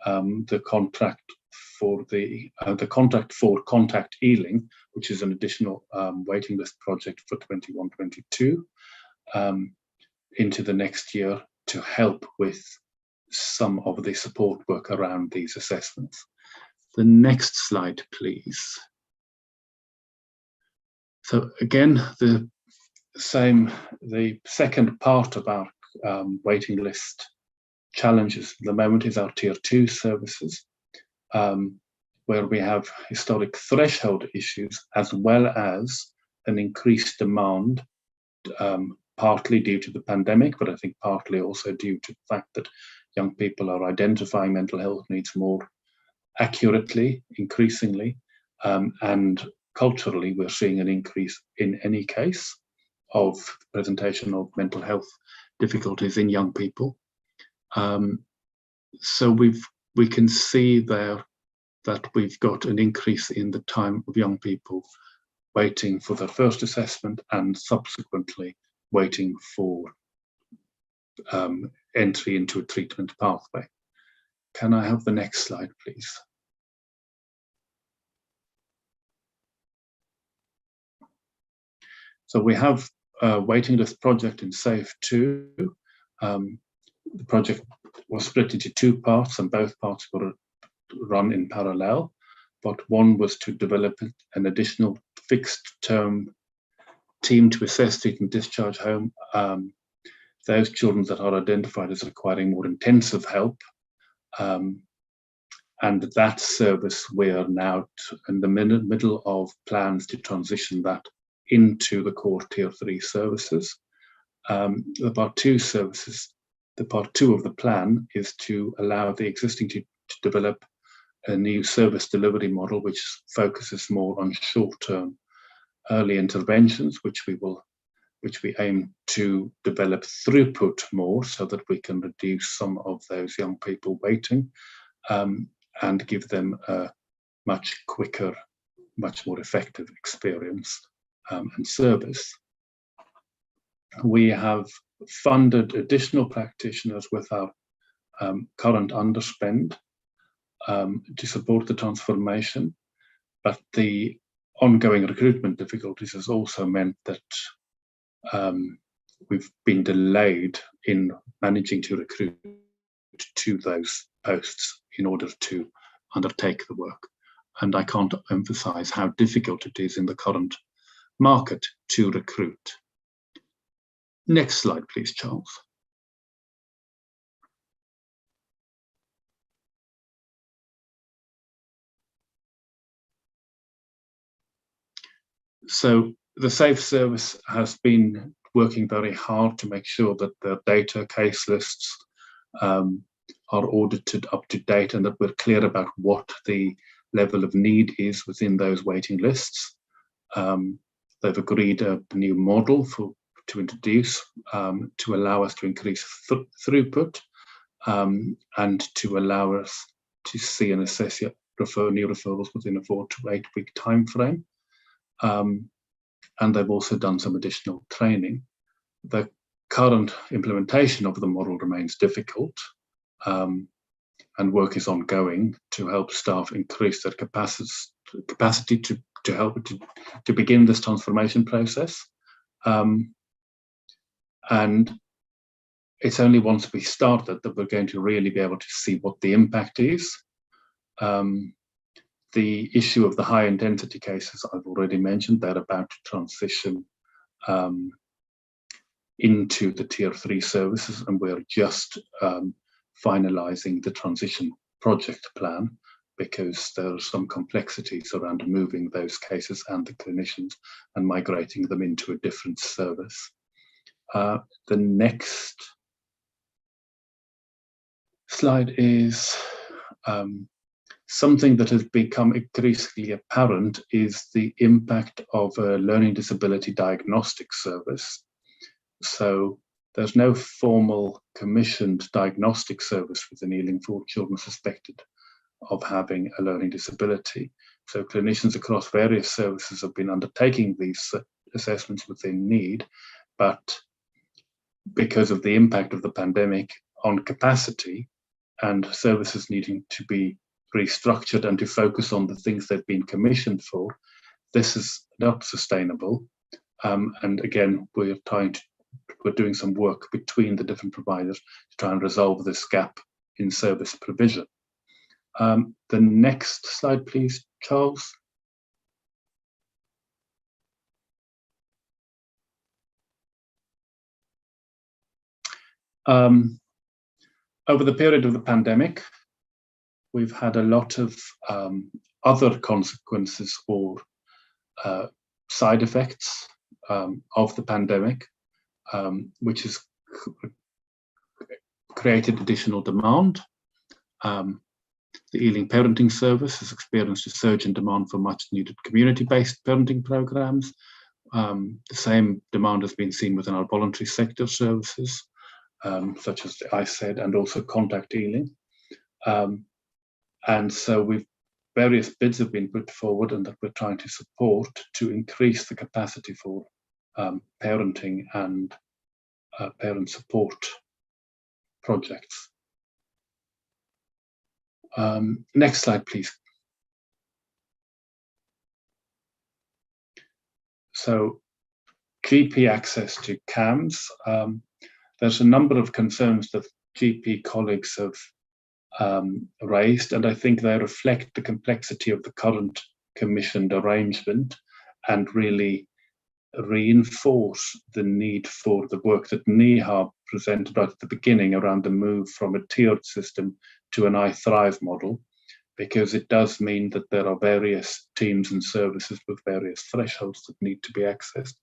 S8: the contract for the contract for Contact Ealing, which is an additional waiting list project for 21-22, into the next year to help with some of the support work around these assessments. The next slide, please. So again, the second part of our waiting list challenges at the moment is our Tier 2 services, where we have historic threshold issues as well as an increased demand, partly due to the pandemic, but I think partly also due to the fact that young people are identifying mental health needs more accurately, increasingly, and culturally we're seeing an increase in any case of presentation of mental health difficulties in young people. So we can see there that we've got an increase in the time of young people waiting for their first assessment and subsequently waiting for entry into a treatment pathway. Can I have the next slide, please? So we have a waiting list project in SAFE 2. The project was split into 2 parts, and both parts were run in parallel, but one was to develop an additional fixed term team to assess, treat and discharge home those children that are identified as requiring more intensive help. And that service, we are now in the middle of plans to transition that into the core Tier 3 services. The Part 2 services, the Part 2 of the plan is to allow the existing to develop a new service delivery model which focuses more on short-term early interventions, which we aim to develop throughput more so that we can reduce some of those young people waiting, and give them a much quicker, much more effective experience and service. We have funded additional practitioners with our current underspend to support the transformation, but the ongoing recruitment difficulties has also meant that we've been delayed in managing to recruit to those posts in order to undertake the work. And I can't emphasize how difficult it is in the current market to recruit. Next slide, please, Charles. So the SAFE service has been working very hard to make sure that the data case lists are audited up to date and that we're clear about what the level of need is within those waiting lists. They've agreed a new model to introduce to allow us to increase throughput and to allow us to see and assess new referrals within a 4 to 8 week time frame. And they've also done some additional training. The current implementation of the model remains difficult, and work is ongoing to help staff increase their capacity to help to begin this transformation process. And it's only once we start that we're going to really be able to see what the impact is. The issue of the high intensity cases I've already mentioned, they're about to transition into the Tier 3 services, and we're just finalising the transition project plan because there are some complexities around moving those cases and the clinicians and migrating them into a different service. The next slide is something that has become increasingly apparent is the impact of a learning disability diagnostic service. So there's no formal commissioned diagnostic service within Ealing for children suspected of having a learning disability, So clinicians across various services have been undertaking these assessments within need, but because of the impact of the pandemic on capacity and services needing to be restructured and to focus on the things they've been commissioned for, this is not sustainable. And again, we're doing some work between the different providers to try and resolve this gap in service provision. The next slide, please, Charles. Over the period of the pandemic, we've had a lot of other consequences or side effects of the pandemic, which has created additional demand. The Ealing Parenting Service has experienced a surge in demand for much needed community-based parenting programs. The same demand has been seen within our voluntary sector services, such as I said, and also Contact Ealing. And so various bids have been put forward and that we're trying to support to increase the capacity for parenting and parent support projects. Next slide, please. So GP access to CAMS. There's a number of concerns that GP colleagues have raised, and I think they reflect the complexity of the current commissioned arrangement and really reinforce the need for the work that NEHA presented right at the beginning around the move from a tiered system to an iThrive model, because it does mean that there are various teams and services with various thresholds that need to be accessed,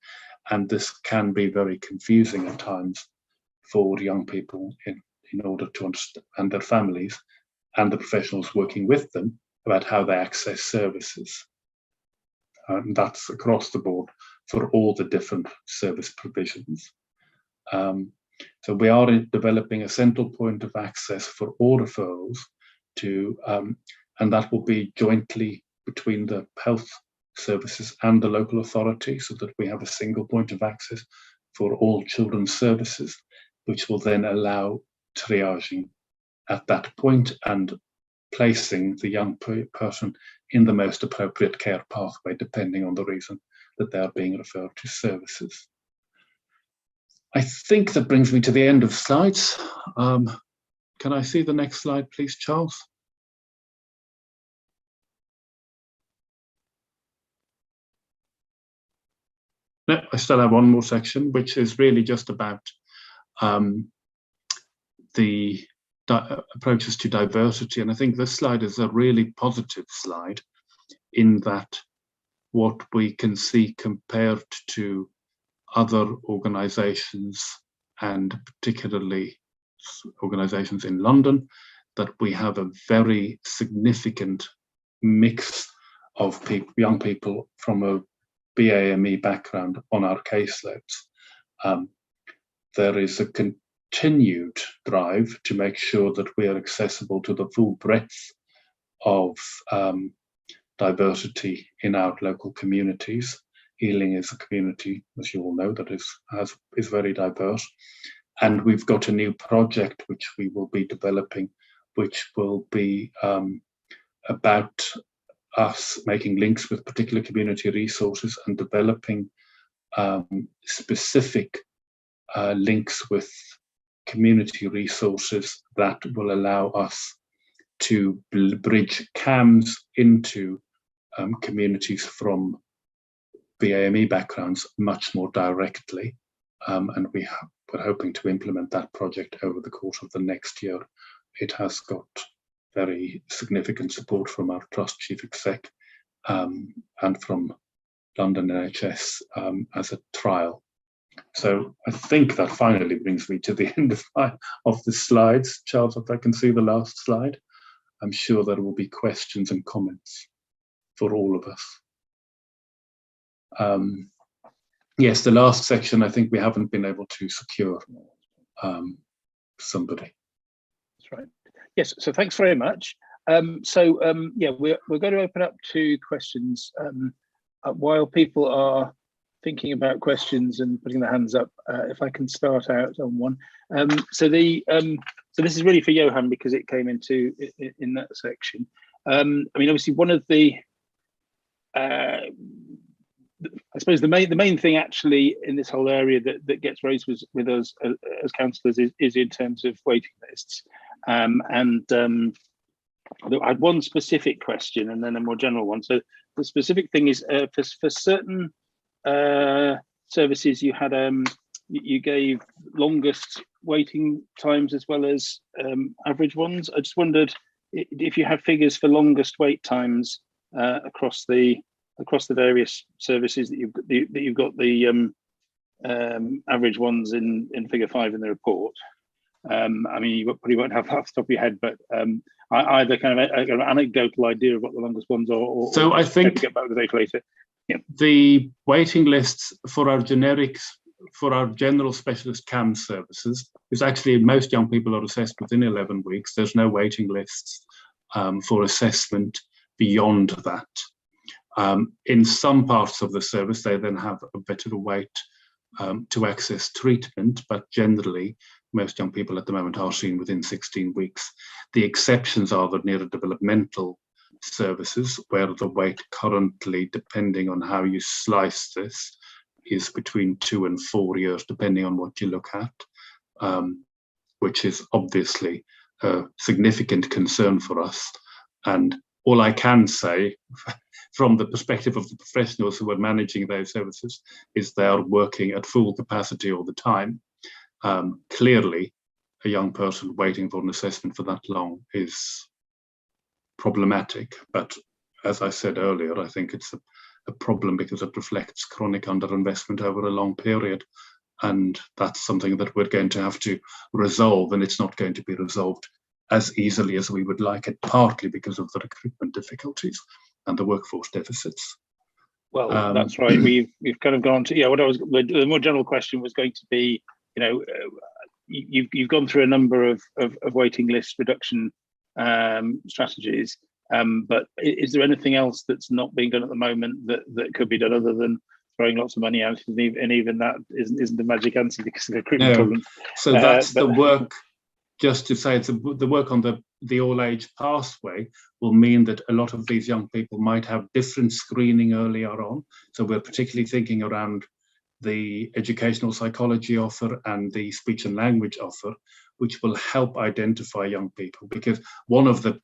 S8: and this can be very confusing at times for young people in order to understand, and their families and the professionals working with them, about how they access services. And that's across the board for all the different service provisions. So we are developing a central point of access for all referrals to, and that will be jointly between the health services and the local authority, so that we have a single point of access for all children's services, which will then allow triaging at that point and placing the young person in the most appropriate care pathway, depending on the reason that they are being referred to services. I think that brings me to the end of slides. Can I see the next slide, please, Charles? No, I still have one more section, which is really just about the approaches to diversity. And I think this slide is a really positive slide in that what we can see compared to other organisations, and particularly organisations in London, that we have a very significant mix of young people from a BAME background on our caseloads. There is a continued drive to make sure that we are accessible to the full breadth of diversity in our local communities. Ealing is a community, as you all know, that is very diverse. And we've got a new project which we will be developing, which will be about us making links with particular community resources and developing specific links with community resources that will allow us to bridge CAMS into communities from BAME backgrounds much more directly. And we're hoping to implement that project over the course of the next year. It has got very significant support from our Trust Chief Exec and from London NHS as a trial. So I think that finally brings me to the end of the slides. Charles, if I can see the last slide, I'm sure there will be questions and comments for all of us. Yes, the last section, I think we haven't been able to secure somebody.
S1: That's right. Yes, so thanks very much. Yeah, we're going to open up to questions. While people are thinking about questions and putting their hands up, if I can start out on one. So this is really for Johan because it came into in that section. I mean, obviously, one of the I suppose the main thing actually in this whole area that gets raised with us as counsellors is in terms of waiting lists. I had one specific question and then a more general one. So the specific thing is for certain services you had you gave longest waiting times as well as average ones. I just wondered if you have figures for longest wait times across the various services that you've got the average ones in figure 5 in the report. I mean, you probably won't have that off the top of your head, but either kind of an anecdotal idea of what the longest ones are, or
S8: so I think
S1: get back to the data later. Yeah.
S8: The waiting lists for our general specialist CAM services is actually most young people are assessed within 11 weeks. There's no waiting lists for assessment beyond that. In some parts of the service, they then have a bit of a wait to access treatment, but generally, most young people at the moment are seen within 16 weeks. The exceptions are the neurodevelopmental services, where the wait currently, depending on how you slice this, is between 2 and 4 years, depending on what you look at, which is obviously a significant concern for us. And all I can say from the perspective of the professionals who are managing those services is they are working at full capacity all the time. Clearly, a young person waiting for an assessment for that long is problematic. But as I said earlier, I think it's a problem because it reflects chronic underinvestment over a long period. And that's something that we're going to have to resolve, and it's not going to be resolved as easily as we would like it, partly because of the recruitment difficulties and the workforce deficits.
S1: Well, that's right. We've kind of gone to, yeah, the more general question was going to be, you know, you've gone through a number of waiting list reduction strategies, but is there anything else that's not being done at the moment that could be done other than throwing lots of money out, and even that isn't the magic answer because of the recruitment problem?
S8: So that's the work. Just to say, it's the work on the all-age pathway will mean that a lot of these young people might have different screening earlier on. So we're particularly thinking around the educational psychology offer and the speech and language offer, which will help identify young people. Because one of the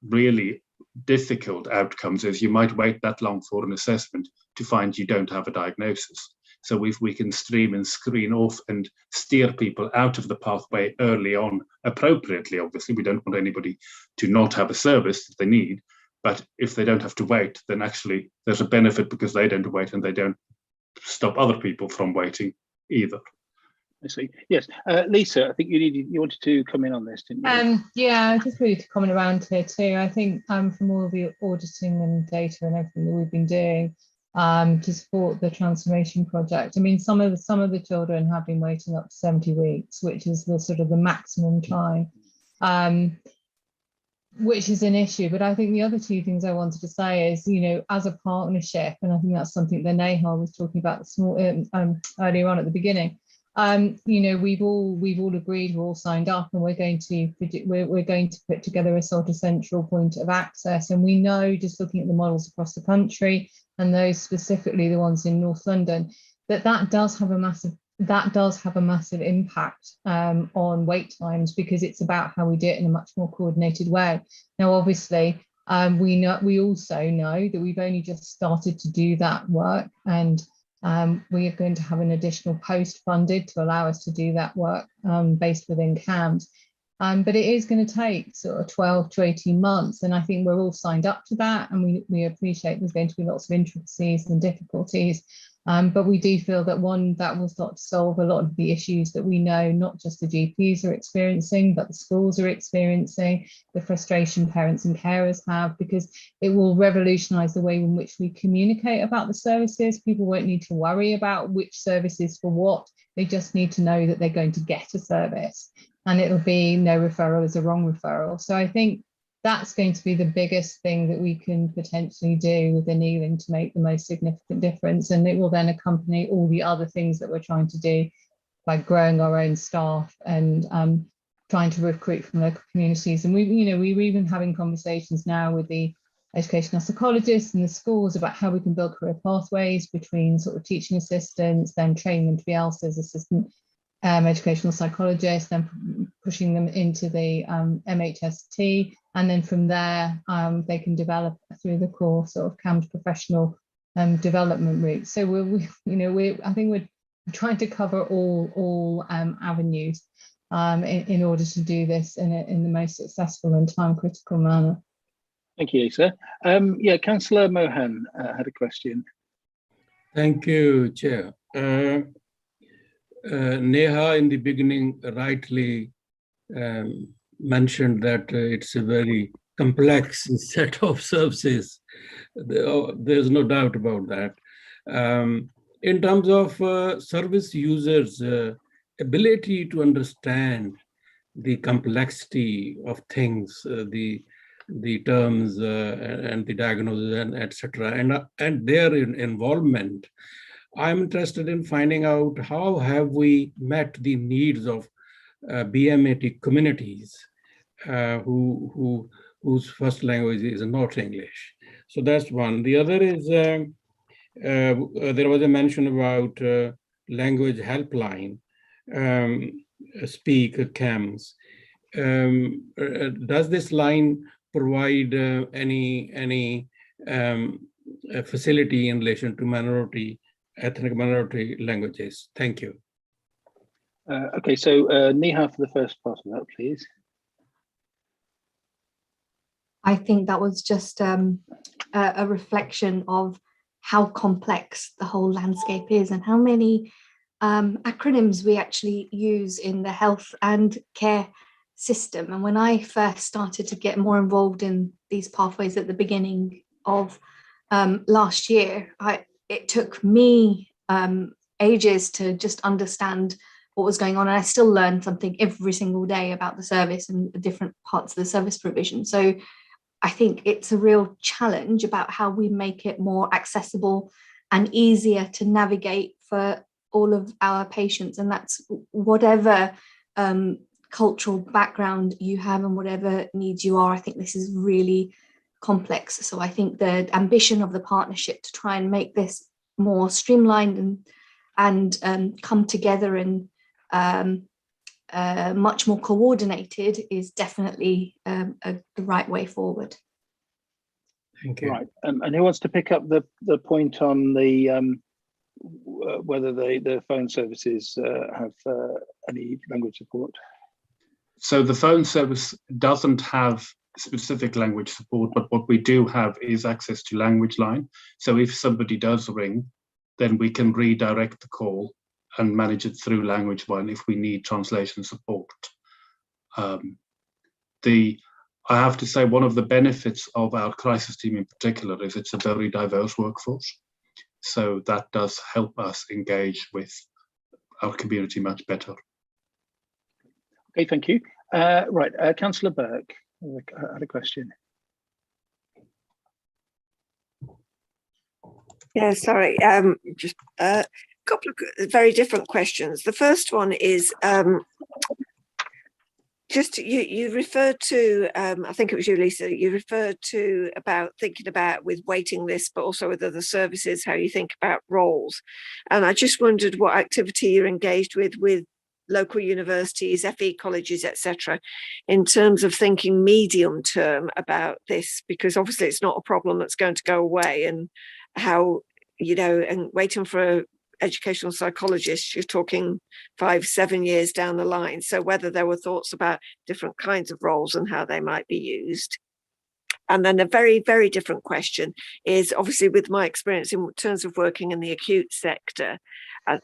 S8: really difficult outcomes is you might wait that long for an assessment to find you don't have a diagnosis. So if we can stream and screen off and steer people out of the pathway early on, appropriately, obviously, we don't want anybody to not have a service that they need. But if they don't have to wait, then actually there's a benefit because they don't wait and they don't stop other people from waiting either.
S1: I see. Yes, Lisa, I think you wanted to come in on this, didn't you?
S5: Yeah, just really to comment around here too. I think from all the auditing and data and everything that we've been doing to support the transformation project, I mean, some of the children have been waiting up to 70 weeks, which is the sort of the maximum time, which is an issue. But I think the other two things I wanted to say is, you know, as a partnership, and I think that's something that Nehal was talking about earlier on at the beginning. You know, we've all agreed, we're all signed up, and we're going to put together a sort of central point of access. And we know, just looking at the models across the country, and those specifically the ones in North London, that does have a massive impact on wait times, because it's about how we do it in a much more coordinated way. Now, obviously, we also know that we've only just started to do that work, and we are going to have an additional post funded to allow us to do that work based within CAMS. But it is going to take sort of 12 to 18 months. And I think we're all signed up to that. And we appreciate there's going to be lots of intricacies and difficulties. But we do feel that that will start to solve a lot of the issues that we know not just the GPs are experiencing, but the schools are experiencing, the frustration parents and carers have, because it will revolutionise the way in which we communicate about the services. People won't need to worry about which services for what. They just need to know that they're going to get a service, and it'll be no referral is a wrong referral. So I think that's going to be the biggest thing that we can potentially do within Ealing to make the most significant difference. And it will then accompany all the other things that we're trying to do by growing our own staff and trying to recruit from local communities. And we're even having conversations now with the educational psychologists in the schools about how we can build career pathways between sort of teaching assistants, then training them to be ELSAs, assistant educational psychologists, then pushing them into the MHST, and then from there they can develop through the core sort of CAMS professional development route. So I think we're trying to cover all avenues in order to do this in the most successful and time critical manner.
S1: Thank you, Lisa. Yeah, Councillor Mohan had a question.
S9: Thank you, Chair. Neha in the beginning rightly mentioned that it's a very complex set of services. There's no doubt about that. In terms of service users' ability to understand the complexity of things, the terms and the diagnosis and etc., and their involvement, I'm interested in finding out how have we met the needs of BMAT communities whose first language is not English. So that's one. The other is there was a mention about language helpline, Speedcams. Does this line provide any facility in relation to ethnic minority languages? Thank you.
S1: Okay, so Neha for the first part of that, please.
S4: I think that was just a reflection of how complex the whole landscape is and how many acronyms we actually use in the health and care system. And when I first started to get more involved in these pathways at the beginning of last year, it took me ages to just understand what was going on. And I still learn something every single day about the service and the different parts of the service provision. So I think it's a real challenge about how we make it more accessible and easier to navigate for all of our patients. And that's whatever cultural background you have and whatever needs you are. I think this is really complex. So I think the ambition of the partnership to try and make this more streamlined and come together and much more coordinated is definitely the right way forward.
S9: Thank you.
S1: Right, and who wants to pick up the point on the whether the phone services have any language support?
S8: So the phone service doesn't have specific language support, but what we do have is access to language line. So if somebody does ring, then we can redirect the call and manage it through language line if we need translation support. I have to say, one of the benefits of our crisis team in particular is it's a very diverse workforce. So that does help us engage with our community much better.
S1: Okay, thank you. Right, Councillor Burke had a question.
S2: Yeah, sorry, just a couple of very different questions. The first one is just you referred to, I think it was you, Lisa, you referred to about thinking about with waiting lists, but also with other services, how you think about roles. And I just wondered what activity you're engaged with local universities, FE colleges, etc., in terms of thinking medium term about this, because obviously it's not a problem that's going to go away, and how, and waiting for educational psychologists, you're talking 5-7 years down the line. So whether there were thoughts about different kinds of roles and how they might be used. And then a very, very different question is, obviously with my experience in terms of working in the acute sector,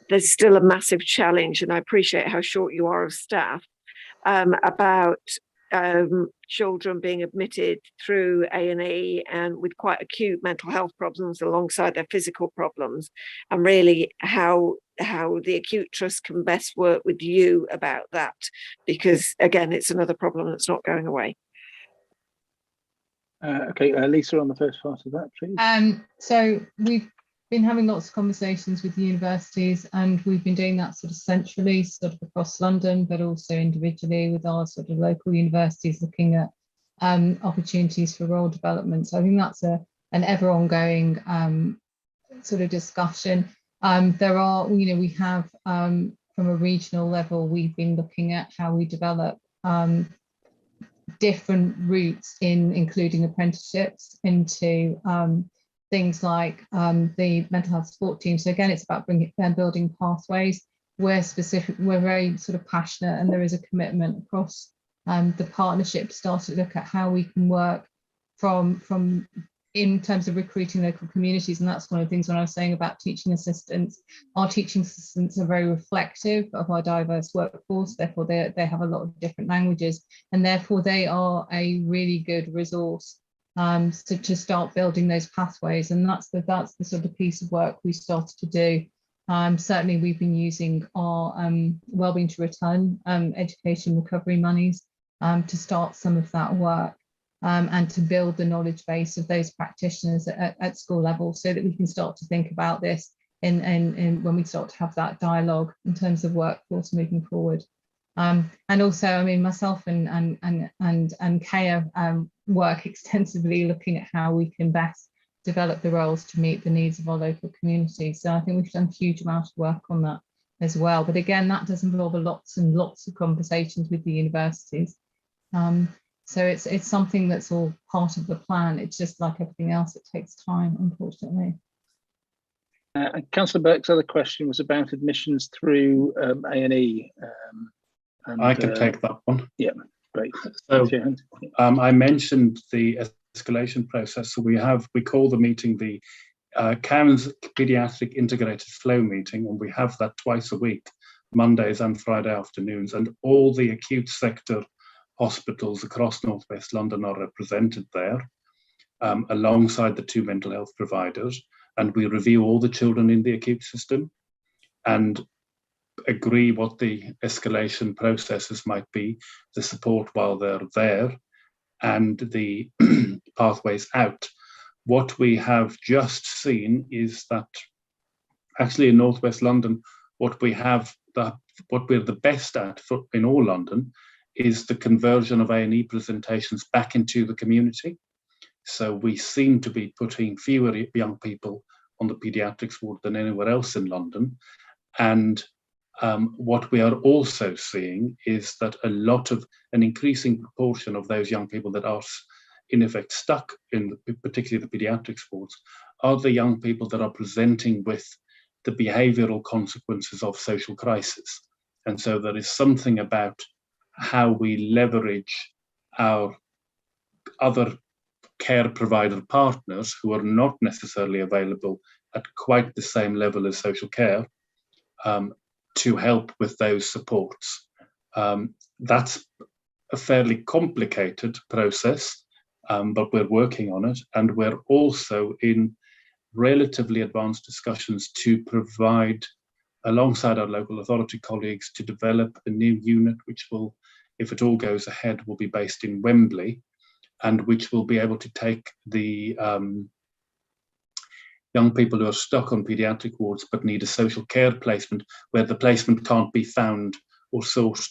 S2: there's still a massive challenge, and I appreciate how short you are of staff, about children being admitted through A&E and with quite acute mental health problems alongside their physical problems, and really how the acute trust can best work with you about that, because again, it's another problem that's not going away.
S1: Okay, Lisa, on the first part of that, please.
S5: So we've been having lots of conversations with universities, and we've been doing that sort of centrally, sort of across London, but also individually with our sort of local universities, looking at opportunities for role development. So I think that's an ever ongoing sort of discussion. There are, we have from a regional level, we've been looking at how we develop different routes in including apprenticeships into things like the mental health support team. So again, it's about building pathways. We're very sort of passionate, and there is a commitment across the partnership to start to look at how we can work from in terms of recruiting local communities. And that's one of the things when I was saying about teaching assistants. Our teaching assistants are very reflective of our diverse workforce, therefore they have a lot of different languages, and therefore they are a really good resource to start building those pathways. And that's the sort of piece of work we started to do. Certainly we've been using our Wellbeing to Return education recovery monies to start some of that work. And to build the knowledge base of those practitioners at school level, so that we can start to think about this in when we start to have that dialogue in terms of workforce moving forward. And also, I mean, myself and Kaya work extensively looking at how we can best develop the roles to meet the needs of our local community. So I think we've done a huge amount of work on that as well. But again, that does involve lots and lots of conversations with the universities. So it's something that's all part of the plan. It's just like everything else, it takes time, unfortunately.
S1: Councillor Burke's other question was about admissions through A&E.
S8: I can take that one.
S1: Yeah, great.
S8: So I mentioned the escalation process. So we call the meeting the CAMS Pediatric Integrated Flow Meeting, and we have that twice a week, Mondays and Friday afternoons, and all the acute sector hospitals across Northwest London are represented there, alongside the two mental health providers, and we review all the children in the acute system and agree what the escalation processes might be, the support while they're there, and the pathways out. What we have just seen is that actually in Northwest London, what we're the best at in all London is the conversion of A&E presentations back into the community. So we seem to be putting fewer young people on the paediatrics ward than anywhere else in London. And what we are also seeing is that an increasing proportion of those young people that are in effect stuck in particularly the paediatrics wards are the young people that are presenting with the behavioural consequences of social crisis. And so there is something about how we leverage our other care provider partners who are not necessarily available at quite the same level as social care to help with those supports. That's a fairly complicated process, but we're working on it, and we're also in relatively advanced discussions to provide, alongside our local authority colleagues, to develop a new unit which will, if it all goes ahead, will be based in Wembley, and which will be able to take the young people who are stuck on paediatric wards but need a social care placement where the placement can't be found or sourced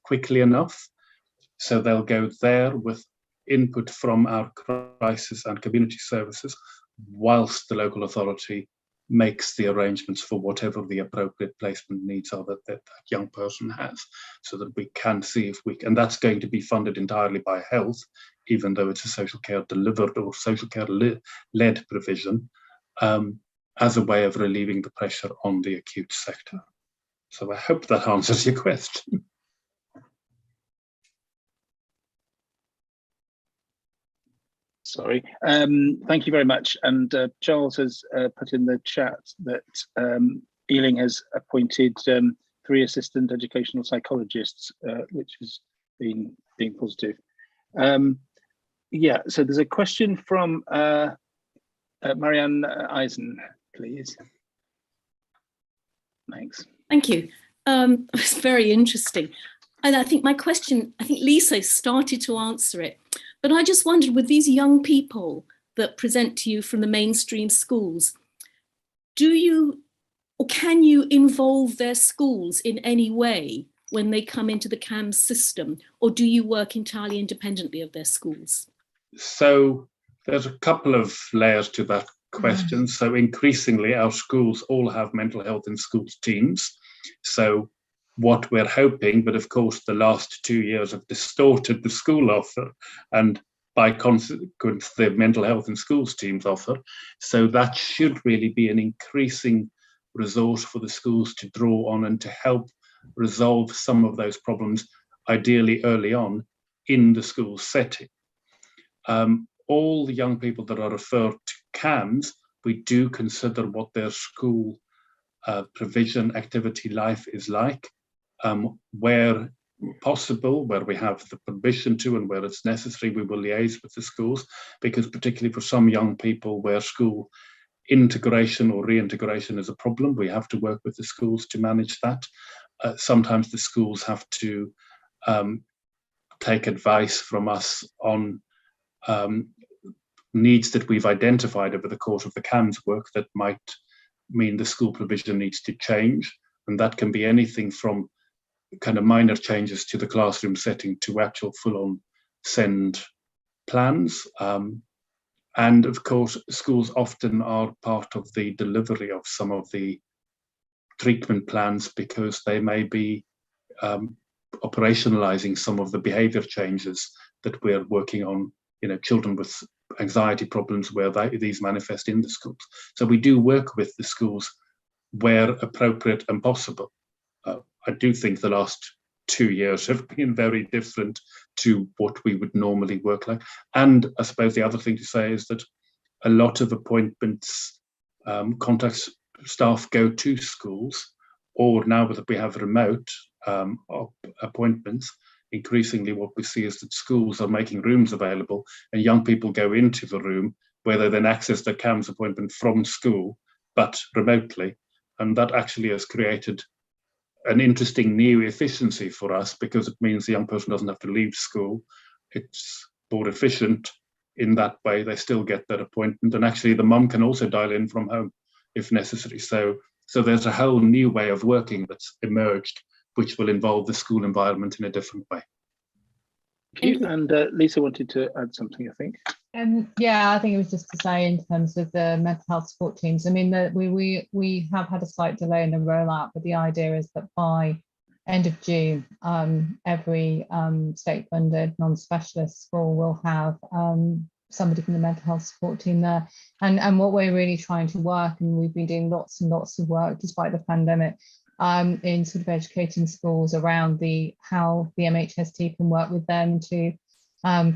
S8: quickly enough. So they'll go there with input from our crisis and community services, whilst the local authority makes the arrangements for whatever the appropriate placement needs are that young person has, so that we can see if we can, and that's going to be funded entirely by health, even though it's a social care delivered or social care led provision, as a way of relieving the pressure on the acute sector. So I hope that answers your question.
S1: Sorry. Thank you very much. And Charles has put in the chat that Ealing has appointed 3 assistant educational psychologists, which has been positive. Yeah, so there's a question from Marianne Eisen, please. Thanks.
S10: Thank you. It's very interesting. And I think my question, I think Lisa started to answer it, But I just wondered, with these young people that present to you from the mainstream schools, do you or can you involve their schools in any way when they come into the CAMS system, or do you work entirely independently of their schools?
S8: So there's a couple of layers to that question. So increasingly our schools all have mental health in schools teams. So what we're hoping, but of course the last 2 years have distorted the school offer and by consequence the mental health in schools teams offer. So that should really be an increasing resource for the schools to draw on and to help resolve some of those problems, ideally early on in the school setting. All the young people that are referred to CAMS, we do consider what their school provision activity life is like, where possible, where we have the permission to and where it's necessary, we will liaise with the schools, because particularly for some young people where school integration or reintegration is a problem, we have to work with the schools to manage that. Sometimes the schools have to take advice from us on needs that we've identified over the course of the CAMS work that might mean the school provision needs to change. And that can be anything from kind of minor changes to the classroom setting to actual full-on SEND plans. And of course, schools often are part of the delivery of some of the treatment plans because they may be operationalizing some of the behavior changes that we're working on, children with anxiety problems where these manifest in the schools. So we do work with the schools where appropriate and possible. I do think the last 2 years have been very different to what we would normally work like. And I suppose the other thing to say is that a lot of appointments, contacts, staff go to schools, or now that we have remote appointments, increasingly what we see is that schools are making rooms available and young people go into the room where they then access their CAMS appointment from school, but remotely. And that actually has created an interesting new efficiency for us because it means the young person doesn't have to leave school. It's more efficient in that way. They still get their appointment, and actually the mum can also dial in from home if necessary. So there's a whole new way of working that's emerged, which will involve the school environment in a different way.
S1: Thank you. And Lisa wanted to add something, I think.
S5: Yeah, I think it was just to say in terms of the mental health support teams, I mean, we have had a slight delay in the rollout, but the idea is that by end of June, every state-funded non-specialist school will have somebody from the mental health support team there. And what we're really trying to work, and we've been doing lots and lots of work despite the pandemic, in sort of educating schools around how the MHST can work with them to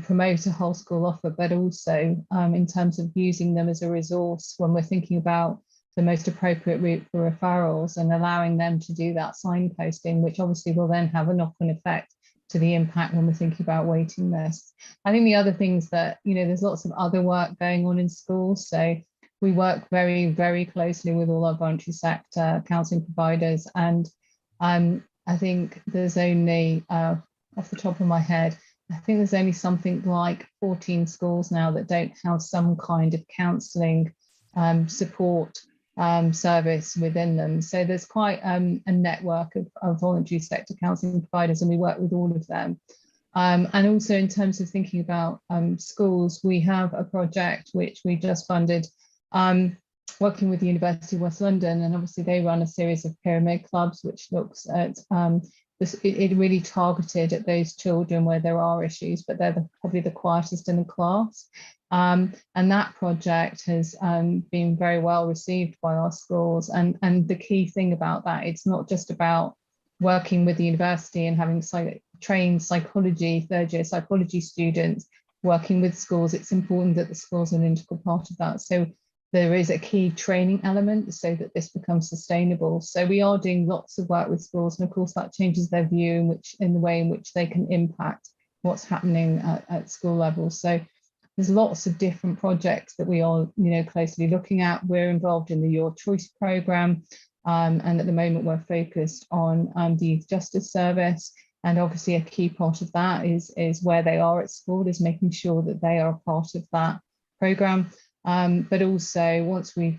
S5: promote a whole school offer, but also in terms of using them as a resource when we're thinking about the most appropriate route for referrals and allowing them to do that signposting, which obviously will then have a knock-on effect to the impact when we're thinking about waiting lists. I think the other things that, there's lots of other work going on in schools. So we work very, very closely with all our voluntary sector counselling providers. And I think there's only, off the top of my head, I think there's only something like 14 schools now that don't have some kind of counselling support service within them. So there's quite a network of voluntary sector counselling providers, and we work with all of them. And also in terms of thinking about schools, we have a project which we just funded working with the University of West London, and obviously they run a series of pyramid clubs which looks at it really targeted at those children where there are issues, but they're probably the quietest in the class. And that project has been very well received by our schools. And the key thing about that, it's not just about working with the university and having trained third-year psychology students working with schools. It's important that the schools are an integral part of that. So there is a key training element so that this becomes sustainable. So we are doing lots of work with schools, and of course that changes their view in the way in which they can impact what's happening at school level. So there's lots of different projects that we are closely looking at. We're involved in the Your Choice programme, and at the moment we're focused on the Youth Justice Service. And obviously a key part of that is where they are at school, is making sure that they are a part of that programme. But also once we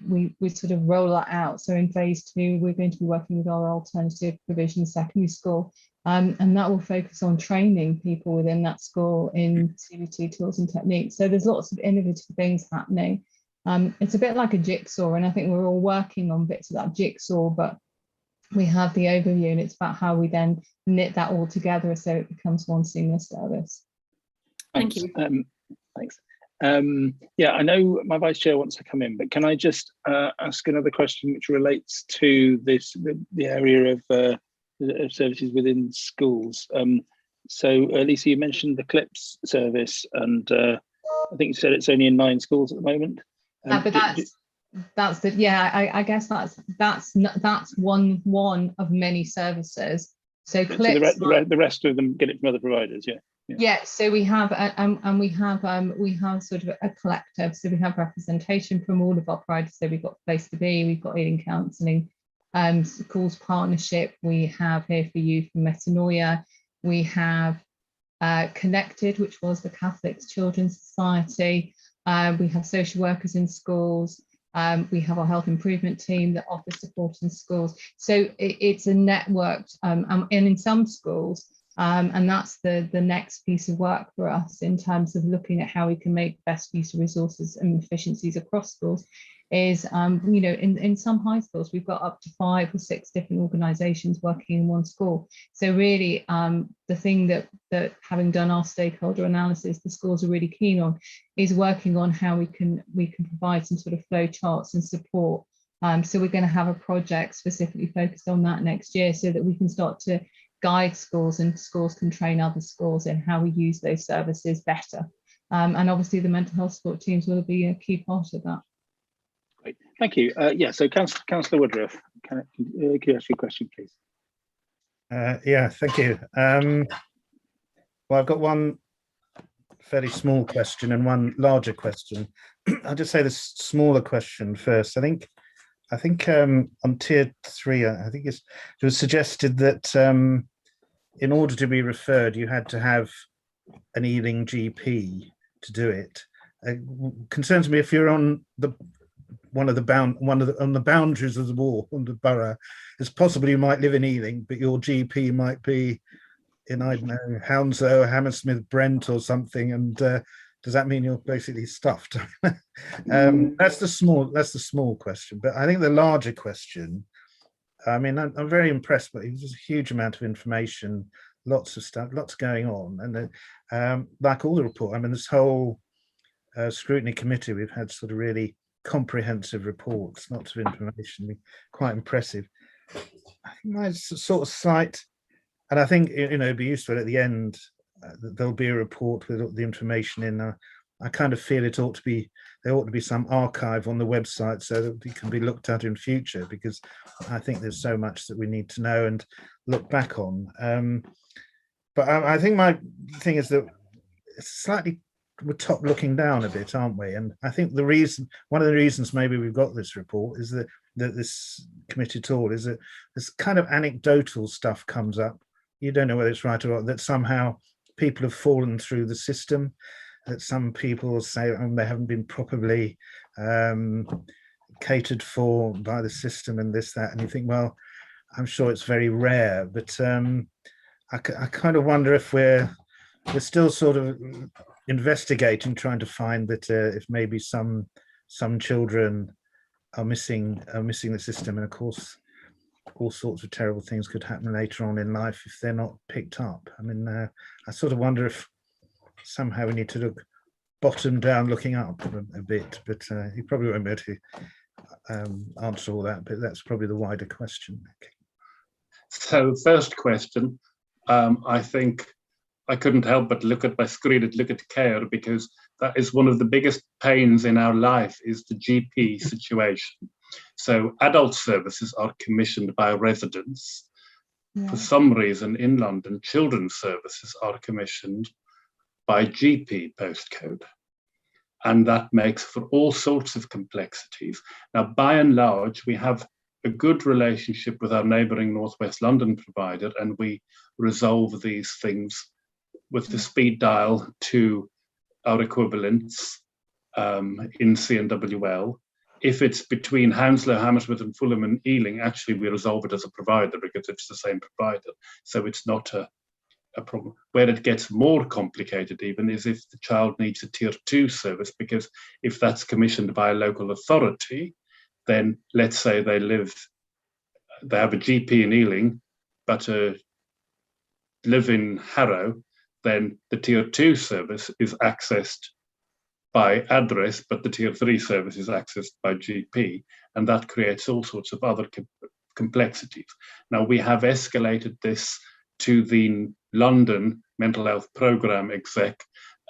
S5: sort of roll that out, so in phase 2, we're going to be working with our alternative provision secondary school, and that will focus on training people within that school in CBT tools and techniques. So there's lots of innovative things happening. It's a bit like a jigsaw, and I think we're all working on bits of that jigsaw, but we have the overview, and it's about how we then knit that all together so it becomes one seamless service.
S10: Thank you.
S1: Thanks. Yeah, I know my vice chair wants to come in, but can I just ask another question which relates to the area of services within schools? So Lisa, you mentioned the CLIPS service, and I think you said it's only in 9 schools at the moment.
S5: But that's the, yeah, I guess that's one of many services. So CLIPS,
S1: so the rest of them get it from other providers, yeah.
S5: Yeah, so we have and we have sort of a collective. So we have representation from all of our providers. So we've got Place to Be, we've got Ealing Counselling, Schools Partnership. We have Here for You from Metanoia. We have Connected, which was the Catholics Children's Society. We have social workers in schools. We have our health improvement team that offers support in schools. So it's a networked, and in some schools. And that's the next piece of work for us in terms of looking at how we can make best use of resources and efficiencies across schools is, you know, in some high schools, we've got up to 5 or 6 different organisations working in one school. So really, the thing that having done our stakeholder analysis, the schools are really keen on is working on how we can provide some sort of flow charts and support. So we're going to have a project specifically focused on that next year so that we can start to guide schools, and schools can train other schools in how we use those services better. And obviously the mental health support teams will be a key part of that.
S1: Great, thank you. Yeah, so Councillor Woodruff, can you ask your question, please?
S11: Yeah, thank you. Well, I've got one fairly small question and one larger question. I'll just say the smaller question first. I think on tier 3, I think it was suggested that in order to be referred, you had to have an Ealing GP to do it. Concerns me if you're on on the boundaries of the ward, on the borough. It's possible you might live in Ealing, but your GP might be in, I don't know, Hounslow, Hammersmith, Brent, or something, and does that mean you're basically stuffed? That's the small question. But I think the larger question, I mean, I'm very impressed, but there's a huge amount of information, lots of stuff, lots going on. And like all the report, I mean, this whole scrutiny committee, we've had sort of really comprehensive reports, lots of information, quite impressive. I think my sort of slight, and I think, you know, it'd be useful at the end, there'll be a report with the information in. I kind of feel there ought to be some archive on the website so that it can be looked at in future, because I think there's so much that we need to know and look back on. But I think my thing is that it's slightly, we're top looking down a bit, aren't we? And I think one of the reasons maybe we've got this report is that this committee at all is that this kind of anecdotal stuff comes up. You don't know whether it's right or wrong, that somehow people have fallen through the system, that some people say they haven't been properly catered for by the system and this, that, and you think, well, I'm sure it's very rare, but I kind of wonder if we're still sort of investigating, trying to find that if maybe some children are missing the system, and of course all sorts of terrible things could happen later on in life if they're not picked up. I mean, I sort of wonder if somehow we need to look bottom down, looking up a bit, but you probably won't be able to answer all that, but that's probably the wider question. Okay.
S8: So first question, I think I couldn't help but look at my screen and look at care, because that is one of the biggest pains in our life, is the GP situation. So adult services are commissioned by residents. Yeah. For some reason in London, children's services are commissioned by GP postcode. And that makes for all sorts of complexities. Now, by and large, we have a good relationship with our neighbouring Northwest London provider, and we resolve these things with the speed dial to our equivalents in CNWL. If it's between Hounslow, Hammersmith and Fulham and Ealing, actually we resolve it as a provider because it's the same provider. So it's not a problem. Where it gets more complicated even is if the child needs a tier 2 service, because if that's commissioned by a local authority, then let's say they have a GP in Ealing, but live in Harrow, then the tier 2 service is accessed by address, but the tier 3 service is accessed by GP, and that creates all sorts of other complexities. Now, we have escalated this to the London mental health programme exec,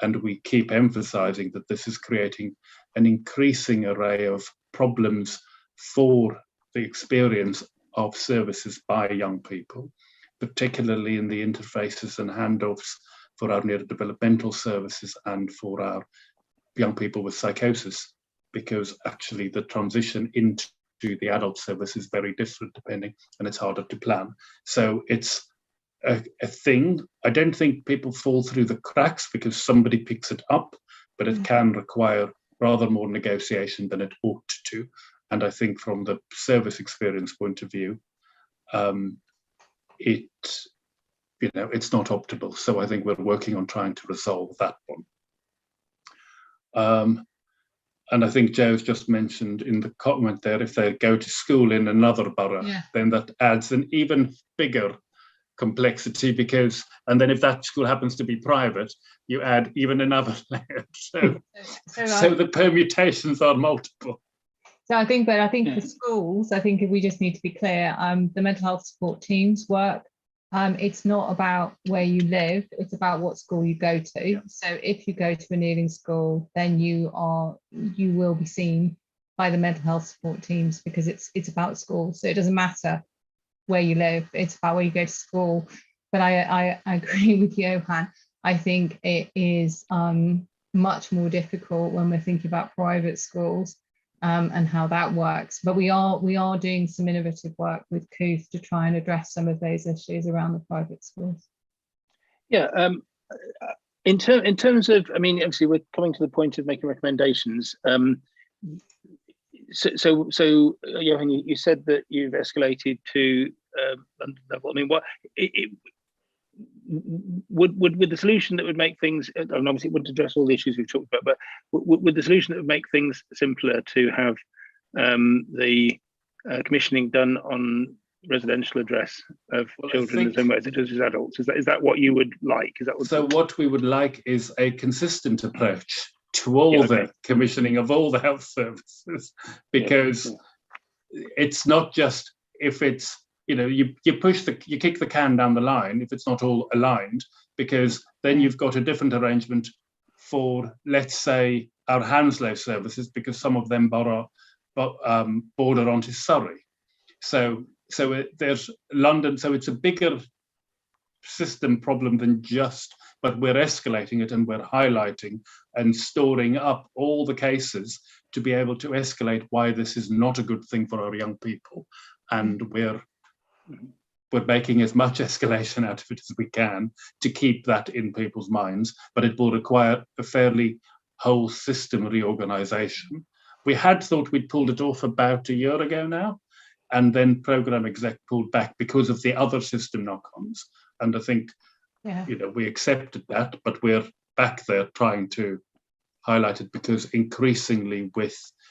S8: and we keep emphasising that this is creating an increasing array of problems for the experience of services by young people, particularly in the interfaces and handoffs for our neurodevelopmental services and for our young people with psychosis, because actually the transition into the adult service is very different depending, and it's harder to plan. So it's a thing. I don't think people fall through the cracks because somebody picks it up, but it can require rather more negotiation than it ought to. And I think from the service experience point of view, it's not optimal. So I think we're working on trying to resolve that one. And I think Joe's just mentioned in the comment there, if they go to school in another borough, then that adds an even bigger complexity, because, and then if that school happens to be private, you add even another layer. So the permutations are multiple.
S5: So I think for schools, I think if we just need to be clear, the mental health support teams work. It's not about where you live, it's about what school you go to. Yeah. So if you go to an Ealing school, then you will be seen by the mental health support teams, because it's about school. So it doesn't matter where you live, it's about where you go to school. But I agree with Johan. I think it is much more difficult when we're thinking about private schools and how that works. But we are doing some innovative work with COOF to try and address some of those issues around the private schools.
S1: Yeah, in terms of, I mean, obviously we're coming to the point of making recommendations. So Johan, you said that you've escalated to London level. I mean, would the solution that would make things, and obviously it wouldn't address all the issues we've talked about, but would the solution that would make things simpler to have the commissioning done on residential address of children the same way as it is as adults? Is that what you would like? Is that what?
S8: So what we would like is a consistent approach to all the commissioning of all the health services, because it's not just if it's, you kick the can down the line if it's not all aligned, because then you've got a different arrangement for, let's say, our Hounslow services, because some of them border onto Surrey. So there's London, so it's a bigger system problem than just, but we're escalating it and we're highlighting and storing up all the cases to be able to escalate why this is not a good thing for our young people. And we're making as much escalation out of it as we can to keep that in people's minds, but it will require a fairly whole system reorganization. We had thought we'd pulled it off about a year ago now, and then program exec pulled back because of the other system knock-ons. And I think, we accepted that, but we're back there trying to highlight it, because increasingly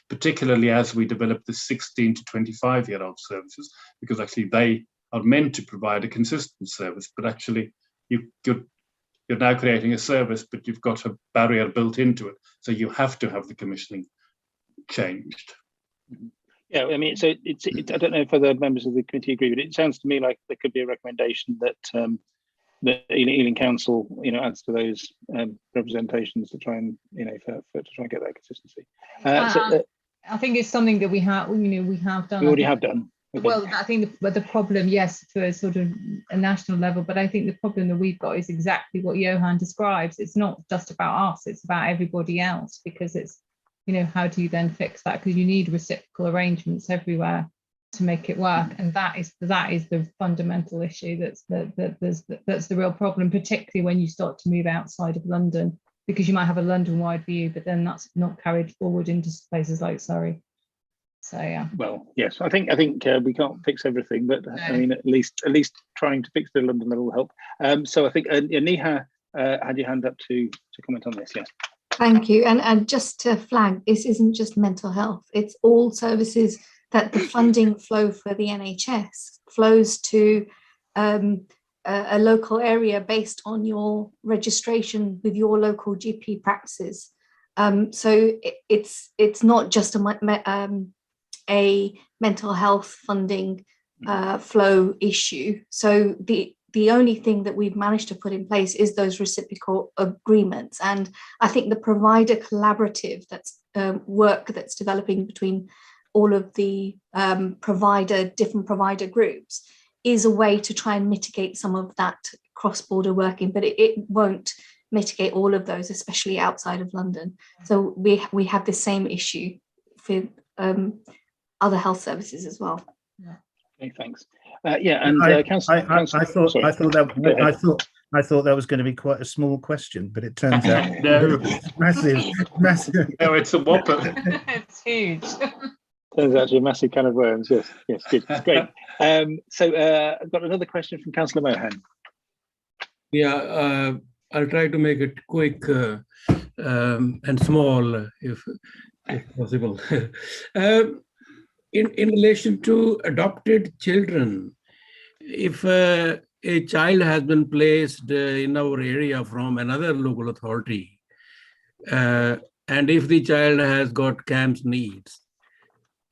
S8: particularly as we develop the 16 to 25-year-old services, because actually they are meant to provide a consistent service, but actually you're now creating a service, but you've got a barrier built into it. So you have to have the commissioning changed.
S1: Yeah, I mean, so it's I don't know if other members of the committee agree, but it sounds to me like there could be a recommendation that the Ealing Council, adds to those representations to try and, to try and get that consistency.
S5: I think it's something that we have done.
S1: We already have done. Okay.
S5: Well, I think the problem, yes, to a sort of a national level, but I think the problem that we've got is exactly what Johan describes. It's not just about us, it's about everybody else, because it's, how do you then fix that? Because you need reciprocal arrangements everywhere to make it work, and that is the fundamental issue. That's the real problem, particularly when you start to move outside of London, because you might have a London-wide view, but then that's not carried forward into places like Surrey. So yeah.
S1: Well, yes, I think we can't fix everything, but I mean, at least trying to fix the London that will help. So I think Neha had your hand up to comment on this. Yes.
S4: Thank you. And just to flag, this isn't just mental health. It's all services that the funding flow for the NHS flows to a local area based on your registration with your local GP practices. So it's not just a mental health funding flow issue. So the only thing that we've managed to put in place is those reciprocal agreements. And I think the provider collaborative that's work that's developing between all of the different provider groups is a way to try and mitigate some of that cross-border working, but it won't mitigate all of those, especially outside of London. So we have the same issue for other health services as well.
S5: Yeah.
S1: Okay, thanks. And
S11: I thought that was going to be quite a small question, but it turns out
S8: no,
S11: massive.
S8: No, it's a whopper.
S5: It's huge.
S1: Turns out you're a massive can of worms. Yes, good, great. So I've got another question from Councillor Mohan.
S9: Yeah, I'll try to make it quick and small, if possible. In relation to adopted children, if a child has been placed in our area from another local authority, and if the child has got CAMS needs,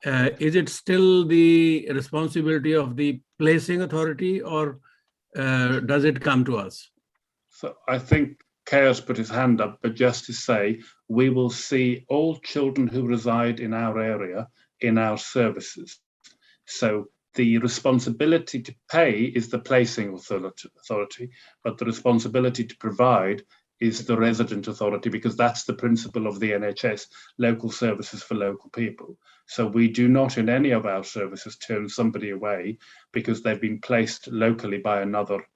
S9: is it still the responsibility of the placing authority, or does it come to us?
S8: So I think Chaos put his hand up, but just to say, we will see all children who reside in our area in our services. So the responsibility to pay is the placing authority, but the responsibility to provide is the resident authority, because that's the principle of the NHS, local services for local people. So we do not in any of our services turn somebody away because they've been placed locally by another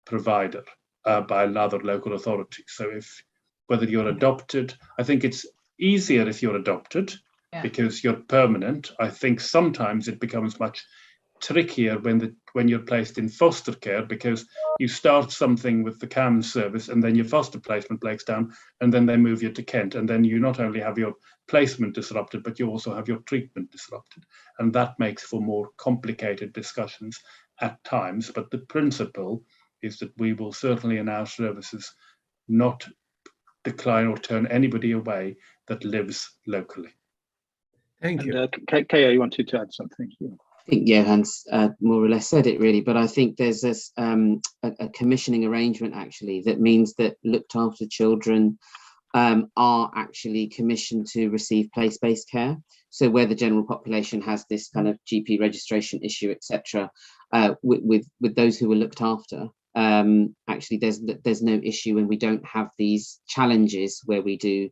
S8: provider, by another local authority. So whether you're adopted, I think it's easier if you're adopted, because you're permanent. I think sometimes it becomes much trickier when you're placed in foster care, because you start something with the CAMS service and then your foster placement breaks down, and then they move you to Kent, and then you not only have your placement disrupted, but you also have your treatment disrupted, and that makes for more complicated discussions at times. But the principle is that we will certainly in our services not decline or turn anybody away that lives locally.
S9: Thank you.
S1: Kaya, you wanted to add something? Yeah.
S7: I think Johan's more or less said it really, but I think there's this a commissioning arrangement actually that means that looked after children are actually commissioned to receive place-based care. So where the general population has this kind of GP registration issue, etc., with those who were looked after, actually there's no issue, and we don't have these challenges where we do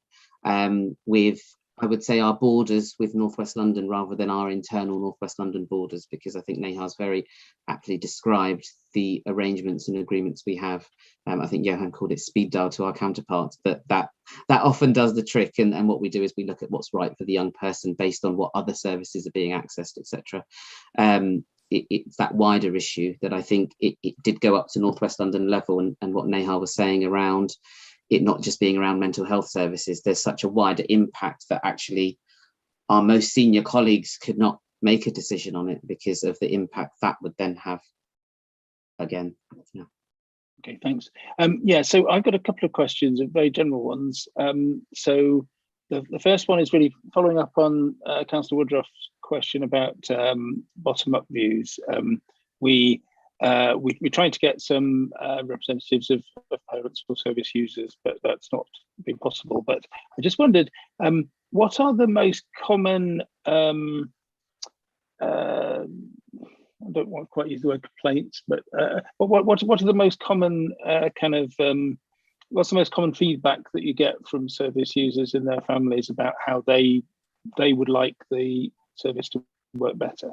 S7: with, I would say, our borders with Northwest London rather than our internal Northwest London borders, because I think Neha's very aptly described the arrangements and agreements we have. I think Johan called it speed dial to our counterparts, but that often does the trick. And what we do is we look at what's right for the young person based on what other services are being accessed, etc. It's that wider issue that I think it did go up to Northwest London level, and what Neha was saying around it not just being around mental health services, there's such a wider impact that actually our most senior colleagues could not make a decision on it because of the impact that would then have again. Yeah.
S1: Okay, thanks. So I've got a couple of questions, very general ones. So the first one is really following up on Councillor Woodruff's question about bottom-up views. We're trying to get some representatives of parents or service users, but that's not been possible. But I just wondered, what are the most common, I don't want to quite use the word complaints, but what are the most common what's the most common feedback that you get from service users and their families about how they would like the service to work better?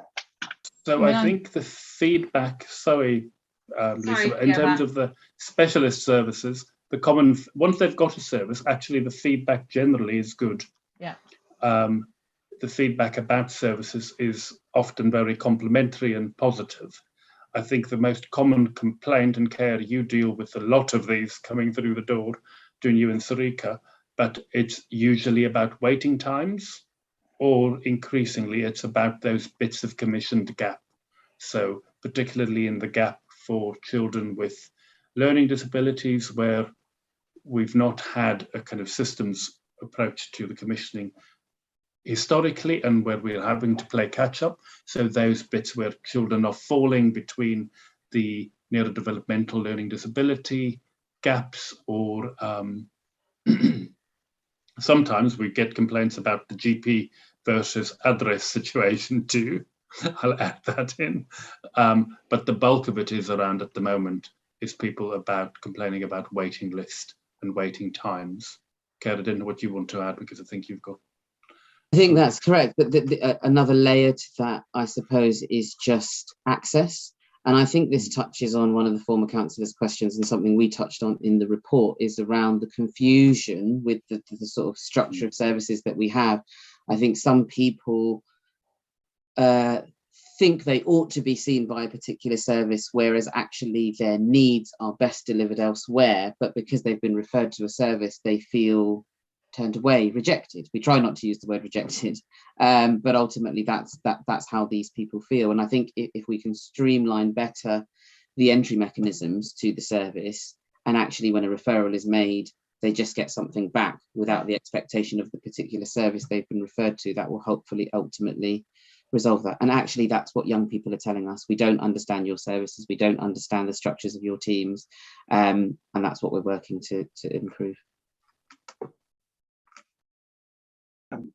S8: So I think the feedback, Lisa, in terms of the specialist services, the common, once they've got a service, actually the feedback generally is good.
S5: Yeah.
S8: The feedback about services is often very complimentary and positive. I think the most common complaint and care, you deal with a lot of these coming through the door, doing you and Sarika, but it's usually about waiting times, or increasingly it's about those bits of commissioned gap. So particularly in the gap for children with learning disabilities, where we've not had a kind of systems approach to the commissioning historically, and where we're having to play catch up. So those bits where children are falling between the neurodevelopmental learning disability gaps, or sometimes we get complaints about the GP versus address situation too. I'll add that in. But the bulk of it is around at the moment is people complaining about waiting list and waiting times. Karen, I don't know what you want to add, because I think you've got.
S7: I think that's correct, but another layer to that, I suppose, is just access. And I think this touches on one of the former councillors' questions, and something we touched on in the report is around the confusion with the sort of structure of services that we have. I think some people think they ought to be seen by a particular service, whereas actually their needs are best delivered elsewhere, but because they've been referred to a service, they feel turned away, rejected. We try not to use the word rejected, but ultimately that's how these people feel. And I think if we can streamline better the entry mechanisms to the service, and actually when a referral is made, they just get something back without the expectation of the particular service they've been referred to, that will hopefully ultimately resolve that. And actually that's what young people are telling us. We don't understand your services, we don't understand the structures of your teams, and that's what we're working to improve.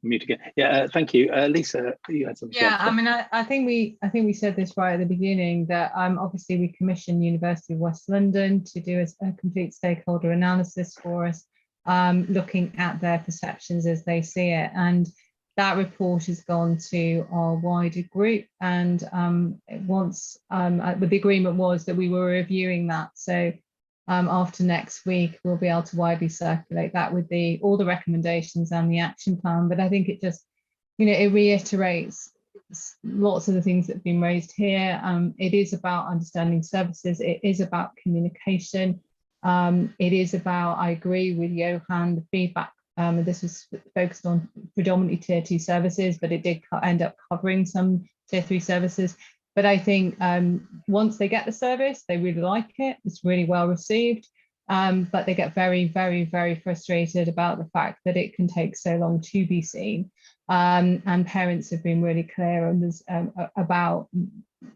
S1: Mute again. Yeah, thank you, Lisa. You had something.
S5: Yeah, I mean, I think we said this right at the beginning, that obviously we commissioned University of West London to do a complete stakeholder analysis for us, looking at their perceptions as they see it, and that report has gone to our wider group. And the agreement was that we were reviewing that. So after next week, we'll be able to widely circulate that with all the recommendations and the action plan. But I think it just, it reiterates lots of the things that have been raised here. It is about understanding services. It is about communication. It is about, I agree with Johan, the feedback. This was focused on predominantly tier 2 services, but it did end up covering some tier 3 services. But I think once they get the service, they really like it. It's really well received, but they get very, very, very frustrated about the fact that it can take so long to be seen. And parents have been really clear about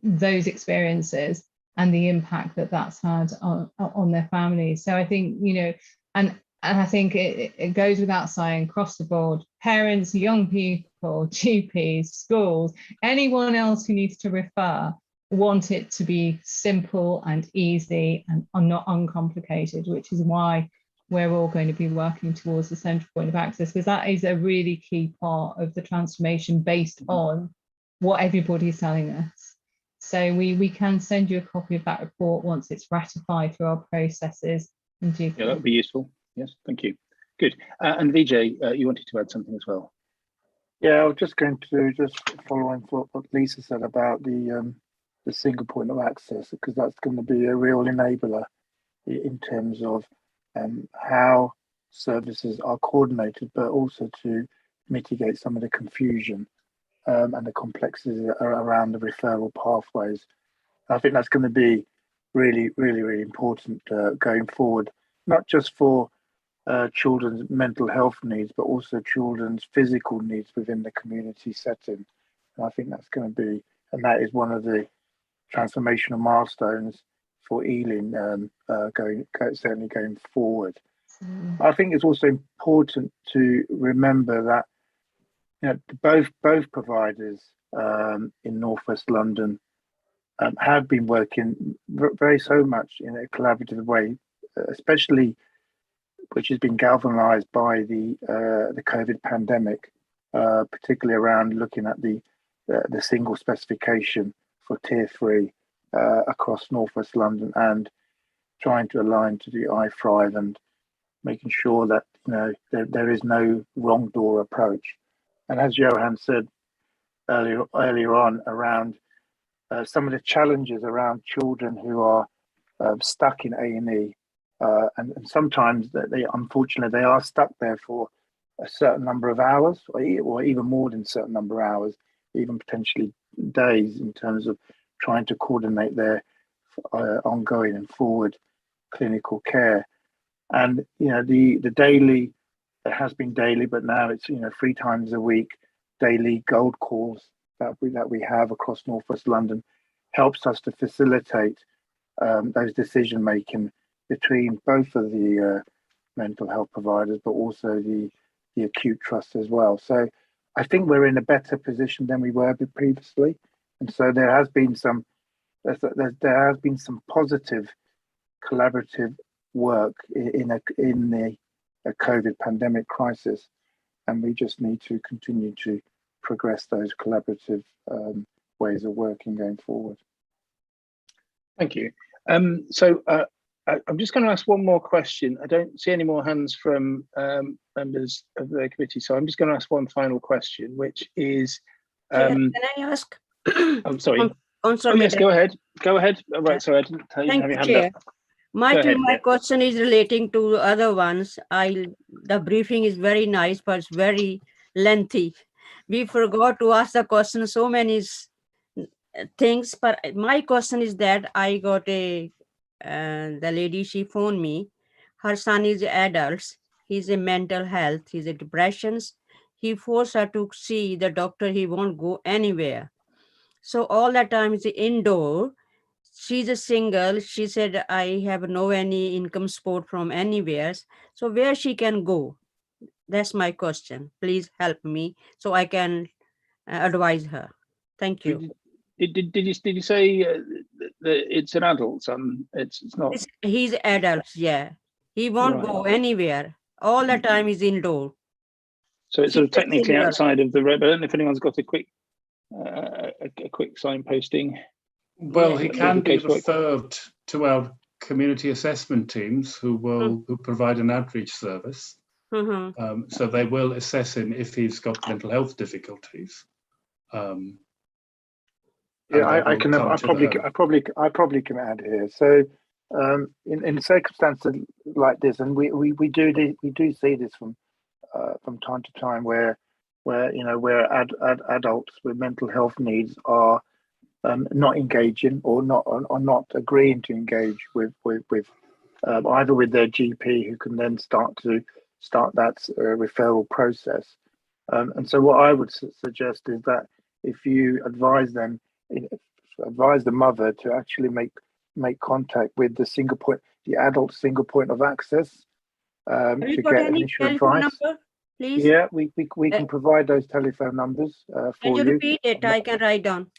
S5: those experiences and the impact that that's had on their families. So I think, and I think it goes without saying, across the board, parents, young people, GPs, schools, anyone else who needs to refer, want it to be simple and easy and not uncomplicated, which is why we're all going to be working towards the central point of access, because that is a really key part of the transformation based on what everybody's telling us. So we can send you a copy of that report once it's ratified through our processes. Yeah,
S1: that would be useful. Yes, thank you. Good. And Vijay, you wanted to add something as well.
S3: Yeah, I was just going to follow on what Lisa said about the single point of access, because that's going to be a real enabler in terms of how services are coordinated, but also to mitigate some of the confusion and the complexities around the referral pathways. I think that's going to be really, really, really important going forward, not just for children's mental health needs, but also children's physical needs within the community setting. And I think that's going to be, and that is one of the transformational milestones for Ealing certainly going forward. I think it's also important to remember that both providers in Northwest London have been working very so much in a collaborative way, especially which has been galvanized by the COVID pandemic, particularly around looking at the single specification for Tier 3 across Northwest London, and trying to align to the I-Thrive and making sure that there is no wrong door approach. And as Johan said earlier on, around some of the challenges around children who are stuck in A&E, and sometimes they unfortunately they are stuck there for a certain number of hours, or even more than a certain number of hours, even potentially days, in terms of trying to coordinate their ongoing and forward clinical care. And the daily, it has been daily, but now it's 3 times a week daily gold calls that we have across Northwest London helps us to facilitate those decision making between both of the mental health providers, but also the acute trust as well. So I think we're in a better position than we were previously, and so there has been some positive collaborative work in the COVID pandemic crisis, and we just need to continue to progress those collaborative ways of working going forward.
S1: Thank you. So I'm just going to ask one more question. I don't see any more hands from members of the committee, so I'm just going to ask one final question, which is...
S12: can I ask?
S1: I'm sorry.
S12: Oh,
S1: yes, go ahead. Go ahead. Oh, right, sorry, I didn't tell you.
S12: Thank you, Chair. My question is relating to other ones. The briefing is very nice, but it's very lengthy. We forgot to ask the question, so many things, but my question is that I got the lady, she phoned me. Her son is adults. He's in mental health. He's in depressions. He forced her to see the doctor. He won't go anywhere. So all the time is indoor. She's a single. She said, I have no any income support from anywhere. So where she can go? That's my question. Please help me so I can advise her. Thank you.
S1: Did you say that it's an adult son? It's not.
S12: He's adult, yeah. He won't go anywhere. All the time he's indoor.
S1: So it's sort of technically outside of the red. I don't know if anyone's got a quick signposting.
S8: Well, he can be referred to our community assessment teams who provide an outreach service. So they will assess him if he's got mental health difficulties.
S3: Yeah, I probably can add here. So in circumstances like this, and we do see this from time to time, where adults with mental health needs are not engaging or not agreeing to engage with either with their GP, who can then start that referral process. And so what I would suggest is that if you advise the mother to actually make contact with the adult single point of access to get initial advice.
S12: Number, please?
S3: Yeah, we can provide those telephone numbers for you.
S12: Can you repeat it? I can write down.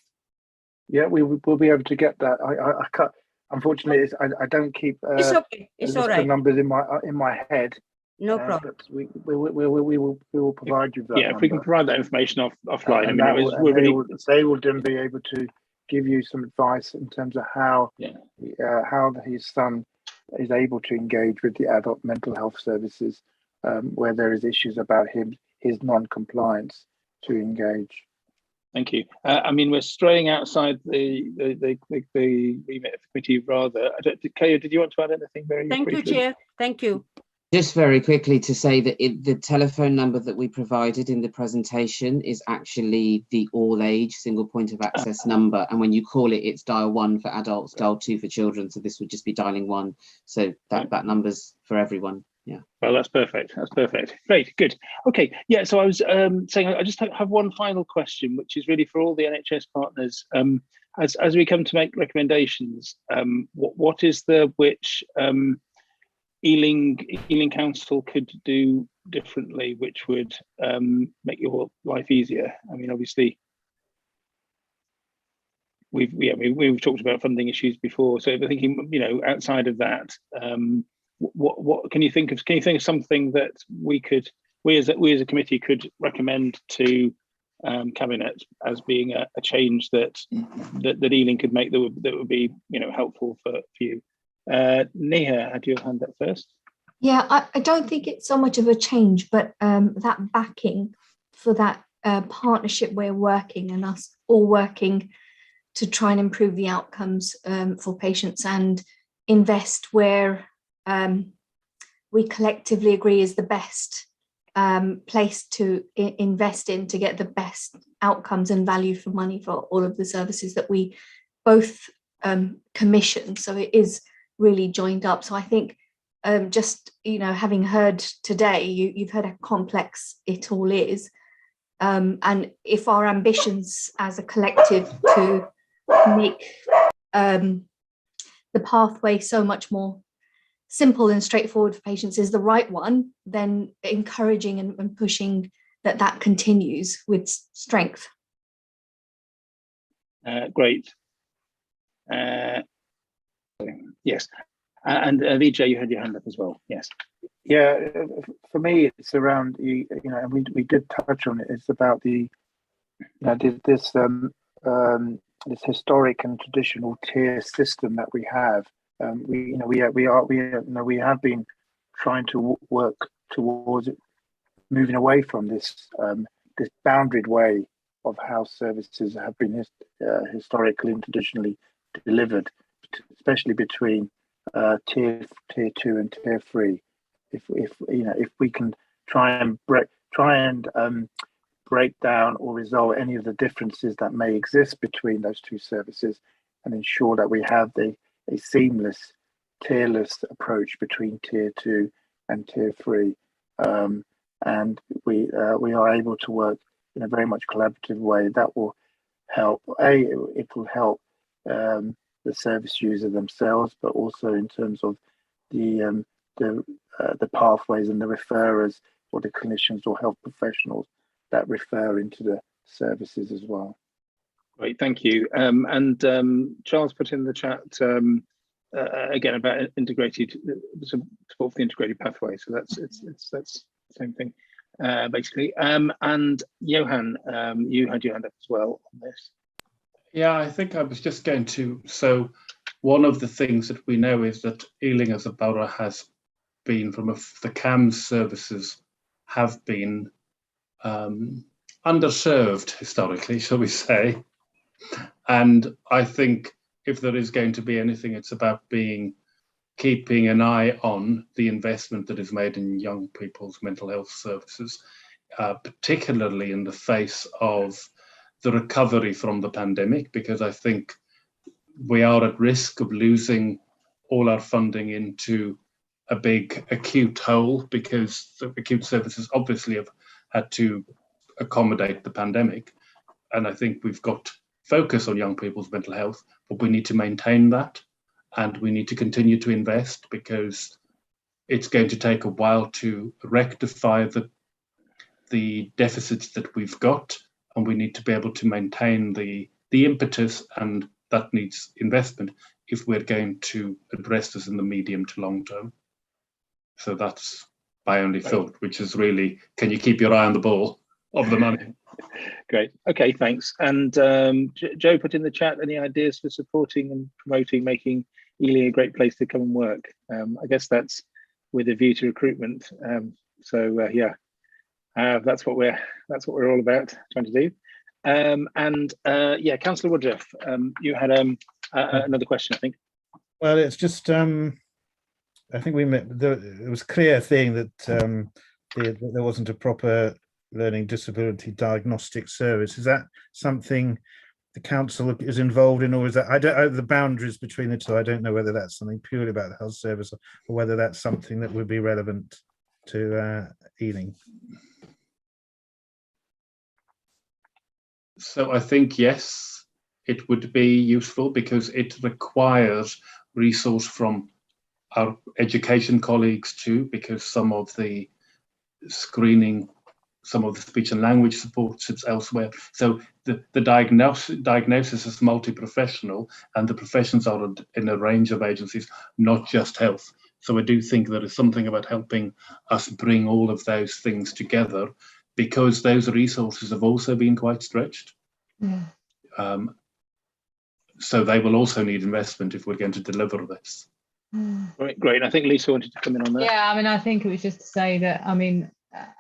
S3: Yeah, we'll be able to get that. I can't. Unfortunately, I don't keep.
S12: It's okay. It's all right.
S3: Numbers in my head.
S12: No problem.
S3: But we will provide you that.
S1: Yeah, if we can provide that information offline,
S3: they will then be able to give you some advice in terms of how his son is able to engage with the adult mental health services, where there is issues about his non-compliance to engage.
S1: Thank you. I mean, we're straying outside the remit of the committee rather. Kaya, did you want to add anything very briefly?
S12: Thank you, Chair. Thank you.
S7: Just very quickly to say that the telephone number that we provided in the presentation is actually the all-age single point of access number. And when you call it, it's dial 1 for adults, dial 2 for children. So this would just be dialing 1. So that number's for everyone. Yeah. Well,
S1: that's perfect. That's perfect. Great. Good. Okay. Yeah. So I was saying I just have one final question, which is really for all the NHS partners. As we come to make recommendations, what is which Ealing Council could do differently, which would make your life easier? I mean, obviously, we've talked about funding issues before. So if we're thinking, outside of that, what can you think of? Can you think of something that we as a committee could recommend to cabinet as being a change that Ealing could make that would be helpful for you. Neha, had your hand up first?
S4: Yeah, I don't think it's so much of a change, but that backing for that partnership way of working and us all working to try and improve the outcomes for patients and invest where we collectively agree is the best place to invest in to get the best outcomes and value for money for all of the services that we both commission. So it is really joined up. So I think just, having heard today, you've heard how complex it all is. And if our ambitions as a collective to make the pathway so much more simple and straightforward for patients is the right one, then encouraging and pushing that continues with strength.
S1: Great. Yes. And Vijay, you had your hand up as well. Yes.
S3: Yeah, for me, it's around and we did touch on it. It's about the this historic and traditional tier system that we have. We have been trying to work towards it, moving away from this this boundaried way of how services have been historically and traditionally delivered, especially between tier 2 and tier 3. If we can try and break down or resolve any of the differences that may exist between those two services, and ensure that we have a seamless, tierless approach between tier 2 and tier 3, and we are able to work in a very much collaborative way, that will help. It will help the service user themselves, but also in terms of the pathways and the referrers or the clinicians or health professionals that refer into the services as well.
S1: Great, thank you. Charles put in the chat again about integrated support for the integrated pathway. So that's the same thing basically. And Johan, you had your hand up as well on this.
S8: Yeah, I think I was just going to. So one of the things that we know is that Ealing as a borough has been the CAMS services have been underserved historically, shall we say. And I think if there is going to be anything, it's about keeping an eye on the investment that is made in young people's mental health services, particularly in the face of the recovery from the pandemic, because I think we are at risk of losing all our funding into a big acute hole, because the acute services obviously have had to accommodate the pandemic. And I think we've got focus on young people's mental health, but we need to maintain that, and we need to continue to invest, because it's going to take a while to rectify the deficits that we've got, and we need to be able to maintain the impetus, and that needs investment if we're going to address this in the medium to long term. So that's my only thought, which is really, can you keep your eye on the ball of the money?
S1: Great. Okay, thanks. And Joe put in the chat, any ideas for supporting and promoting, making Ealing a great place to come and work? I guess that's with a view to recruitment. Yeah, that's what we're all about trying to do. Yeah, Councillor Woodruff, you had another question, I think.
S11: Well, it's just I think it was a clear thing that there wasn't a proper learning disability diagnostic service. Is that something the council is involved in, or is that, I don't know the boundaries between the two. I don't know whether that's something purely about the health service or whether that's something that would be relevant to Ealing.
S8: So I think, yes, it would be useful, because it requires resource from our education colleagues too, because some of the screening, some of the speech and language support sits elsewhere. So the diagnosis is multi-professional, and the professions are in a range of agencies, not just health. So I do think there is something about helping us bring all of those things together because those resources have also been quite stretched.
S5: Yeah.
S8: So they will also need investment if we're going to deliver this.
S1: Great. I think Lisa wanted to come in on that.
S5: Yeah, I mean, I think it was just to say that, I mean,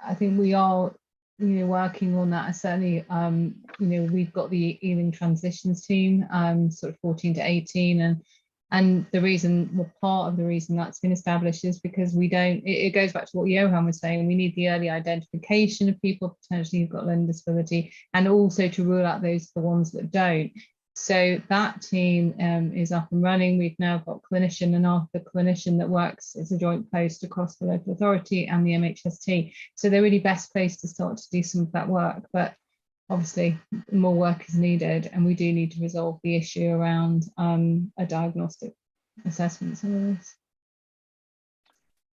S5: I think we are, working on that. Certainly, we've got the Ealing transitions team, sort of 14 to 18, and the reason, well, part of the reason that's been established is because we don't, it goes back to what Johan was saying, we need the early identification of people potentially who've got learning disability, and also to rule out the ones that don't. So that team is up and running. We've now got clinician and after clinician that works as a joint post across the local authority and the MHST. So they're really best placed to start to do some of that work. But obviously more work is needed, and we do need to resolve the issue around a diagnostic assessment. So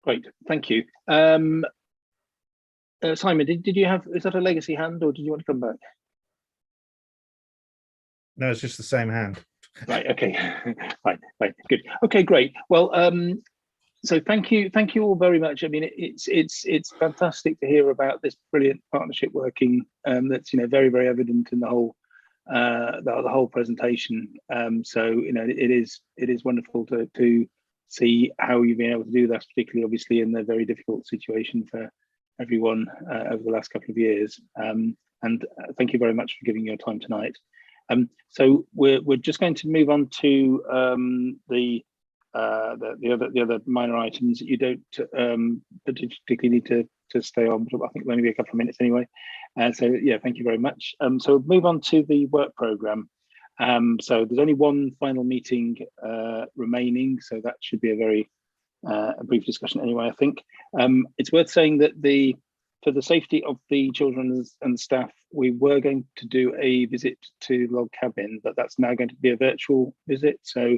S1: Great, thank you. Simon, did you have, is that a legacy hand, or did you want to come back?
S11: No, it's just the same hand.
S1: Right, okay. Fine, good. Okay, great. Well, so thank you all very much. I mean, it's fantastic to hear about this brilliant partnership working. That's very, very evident in the whole presentation. So it is wonderful to see how you've been able to do that, particularly obviously in the very difficult situation for everyone over the last couple of years. And thank you very much for giving your time tonight. So we're just going to move on to the other minor items that you don't particularly need to stay on. I think maybe a couple of minutes anyway. So yeah, thank you very much. So we'll move on to the work programme. So there's only one final meeting remaining, so that should be a very brief discussion anyway, I think. It's worth saying that for the safety of the children and staff, we were going to do a visit to Log Cabin, but that's now going to be a virtual visit. So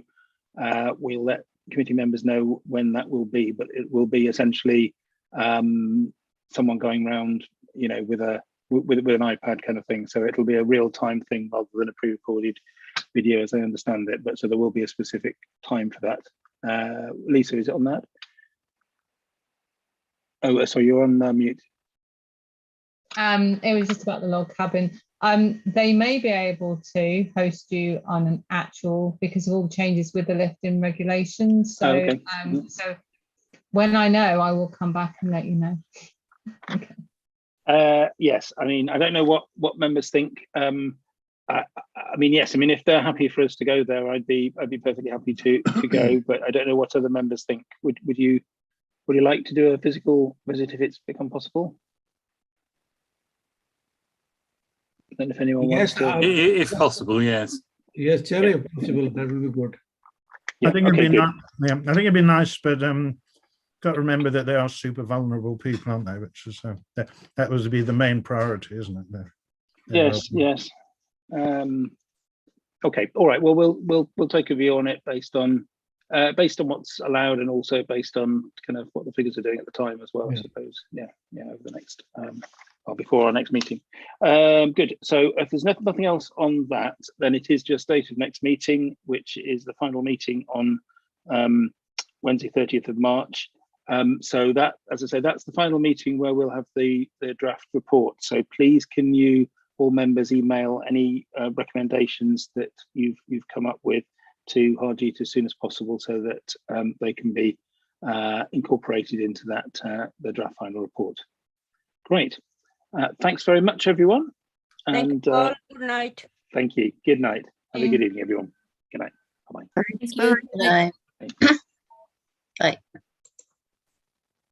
S1: we'll let committee members know when that will be, but it will be essentially someone going around, with an iPad kind of thing. So it'll be a real-time thing rather than a pre-recorded video, as I understand it. But so there will be a specific time for that. Lisa, is it on that? Oh, sorry, you're on mute.
S5: It was just about the Log Cabin. They may be able to host you on an actual, because of all the changes with the lifting regulations. So,
S1: okay.
S5: So when I know, I will come back and let you know. Okay.
S1: Yes, I mean, I don't know what members think. I mean, yes, I mean, if they're happy for us to go there, I'd be perfectly happy to go. But I don't know what other members think. Would you like to do a physical visit if it's become possible? I don't know if anyone wants to.
S13: If possible, yes.
S9: Yes, Chair, if possible, that will be good.
S11: Yeah, I think it'd be nice. Yeah, I think it'd be nice, but got to remember that they are super vulnerable people, aren't they? Which is that was to be the main priority, isn't it?
S1: Yes. Okay, all right. Well, we'll take a view on it based on what's allowed, and also based on kind of what the figures are doing at the time as well. I suppose. Yeah. Over the next. Before our next meeting. Good. So if there's nothing else on that, then it is just date of next meeting, which is the final meeting on Wednesday, 30th of March. So that, as I say, that's the final meeting where we'll have the draft report. So please, can you all members email any recommendations that you've come up with to Harjeet as soon as possible, so that they can be incorporated into that the draft final report. Great. Thanks very much, everyone.
S12: Thank you all. Good night.
S1: Thank you. Good night. Have a good evening, everyone. Good night. Bye-bye.
S10: Thank you.
S14: Good night. Bye.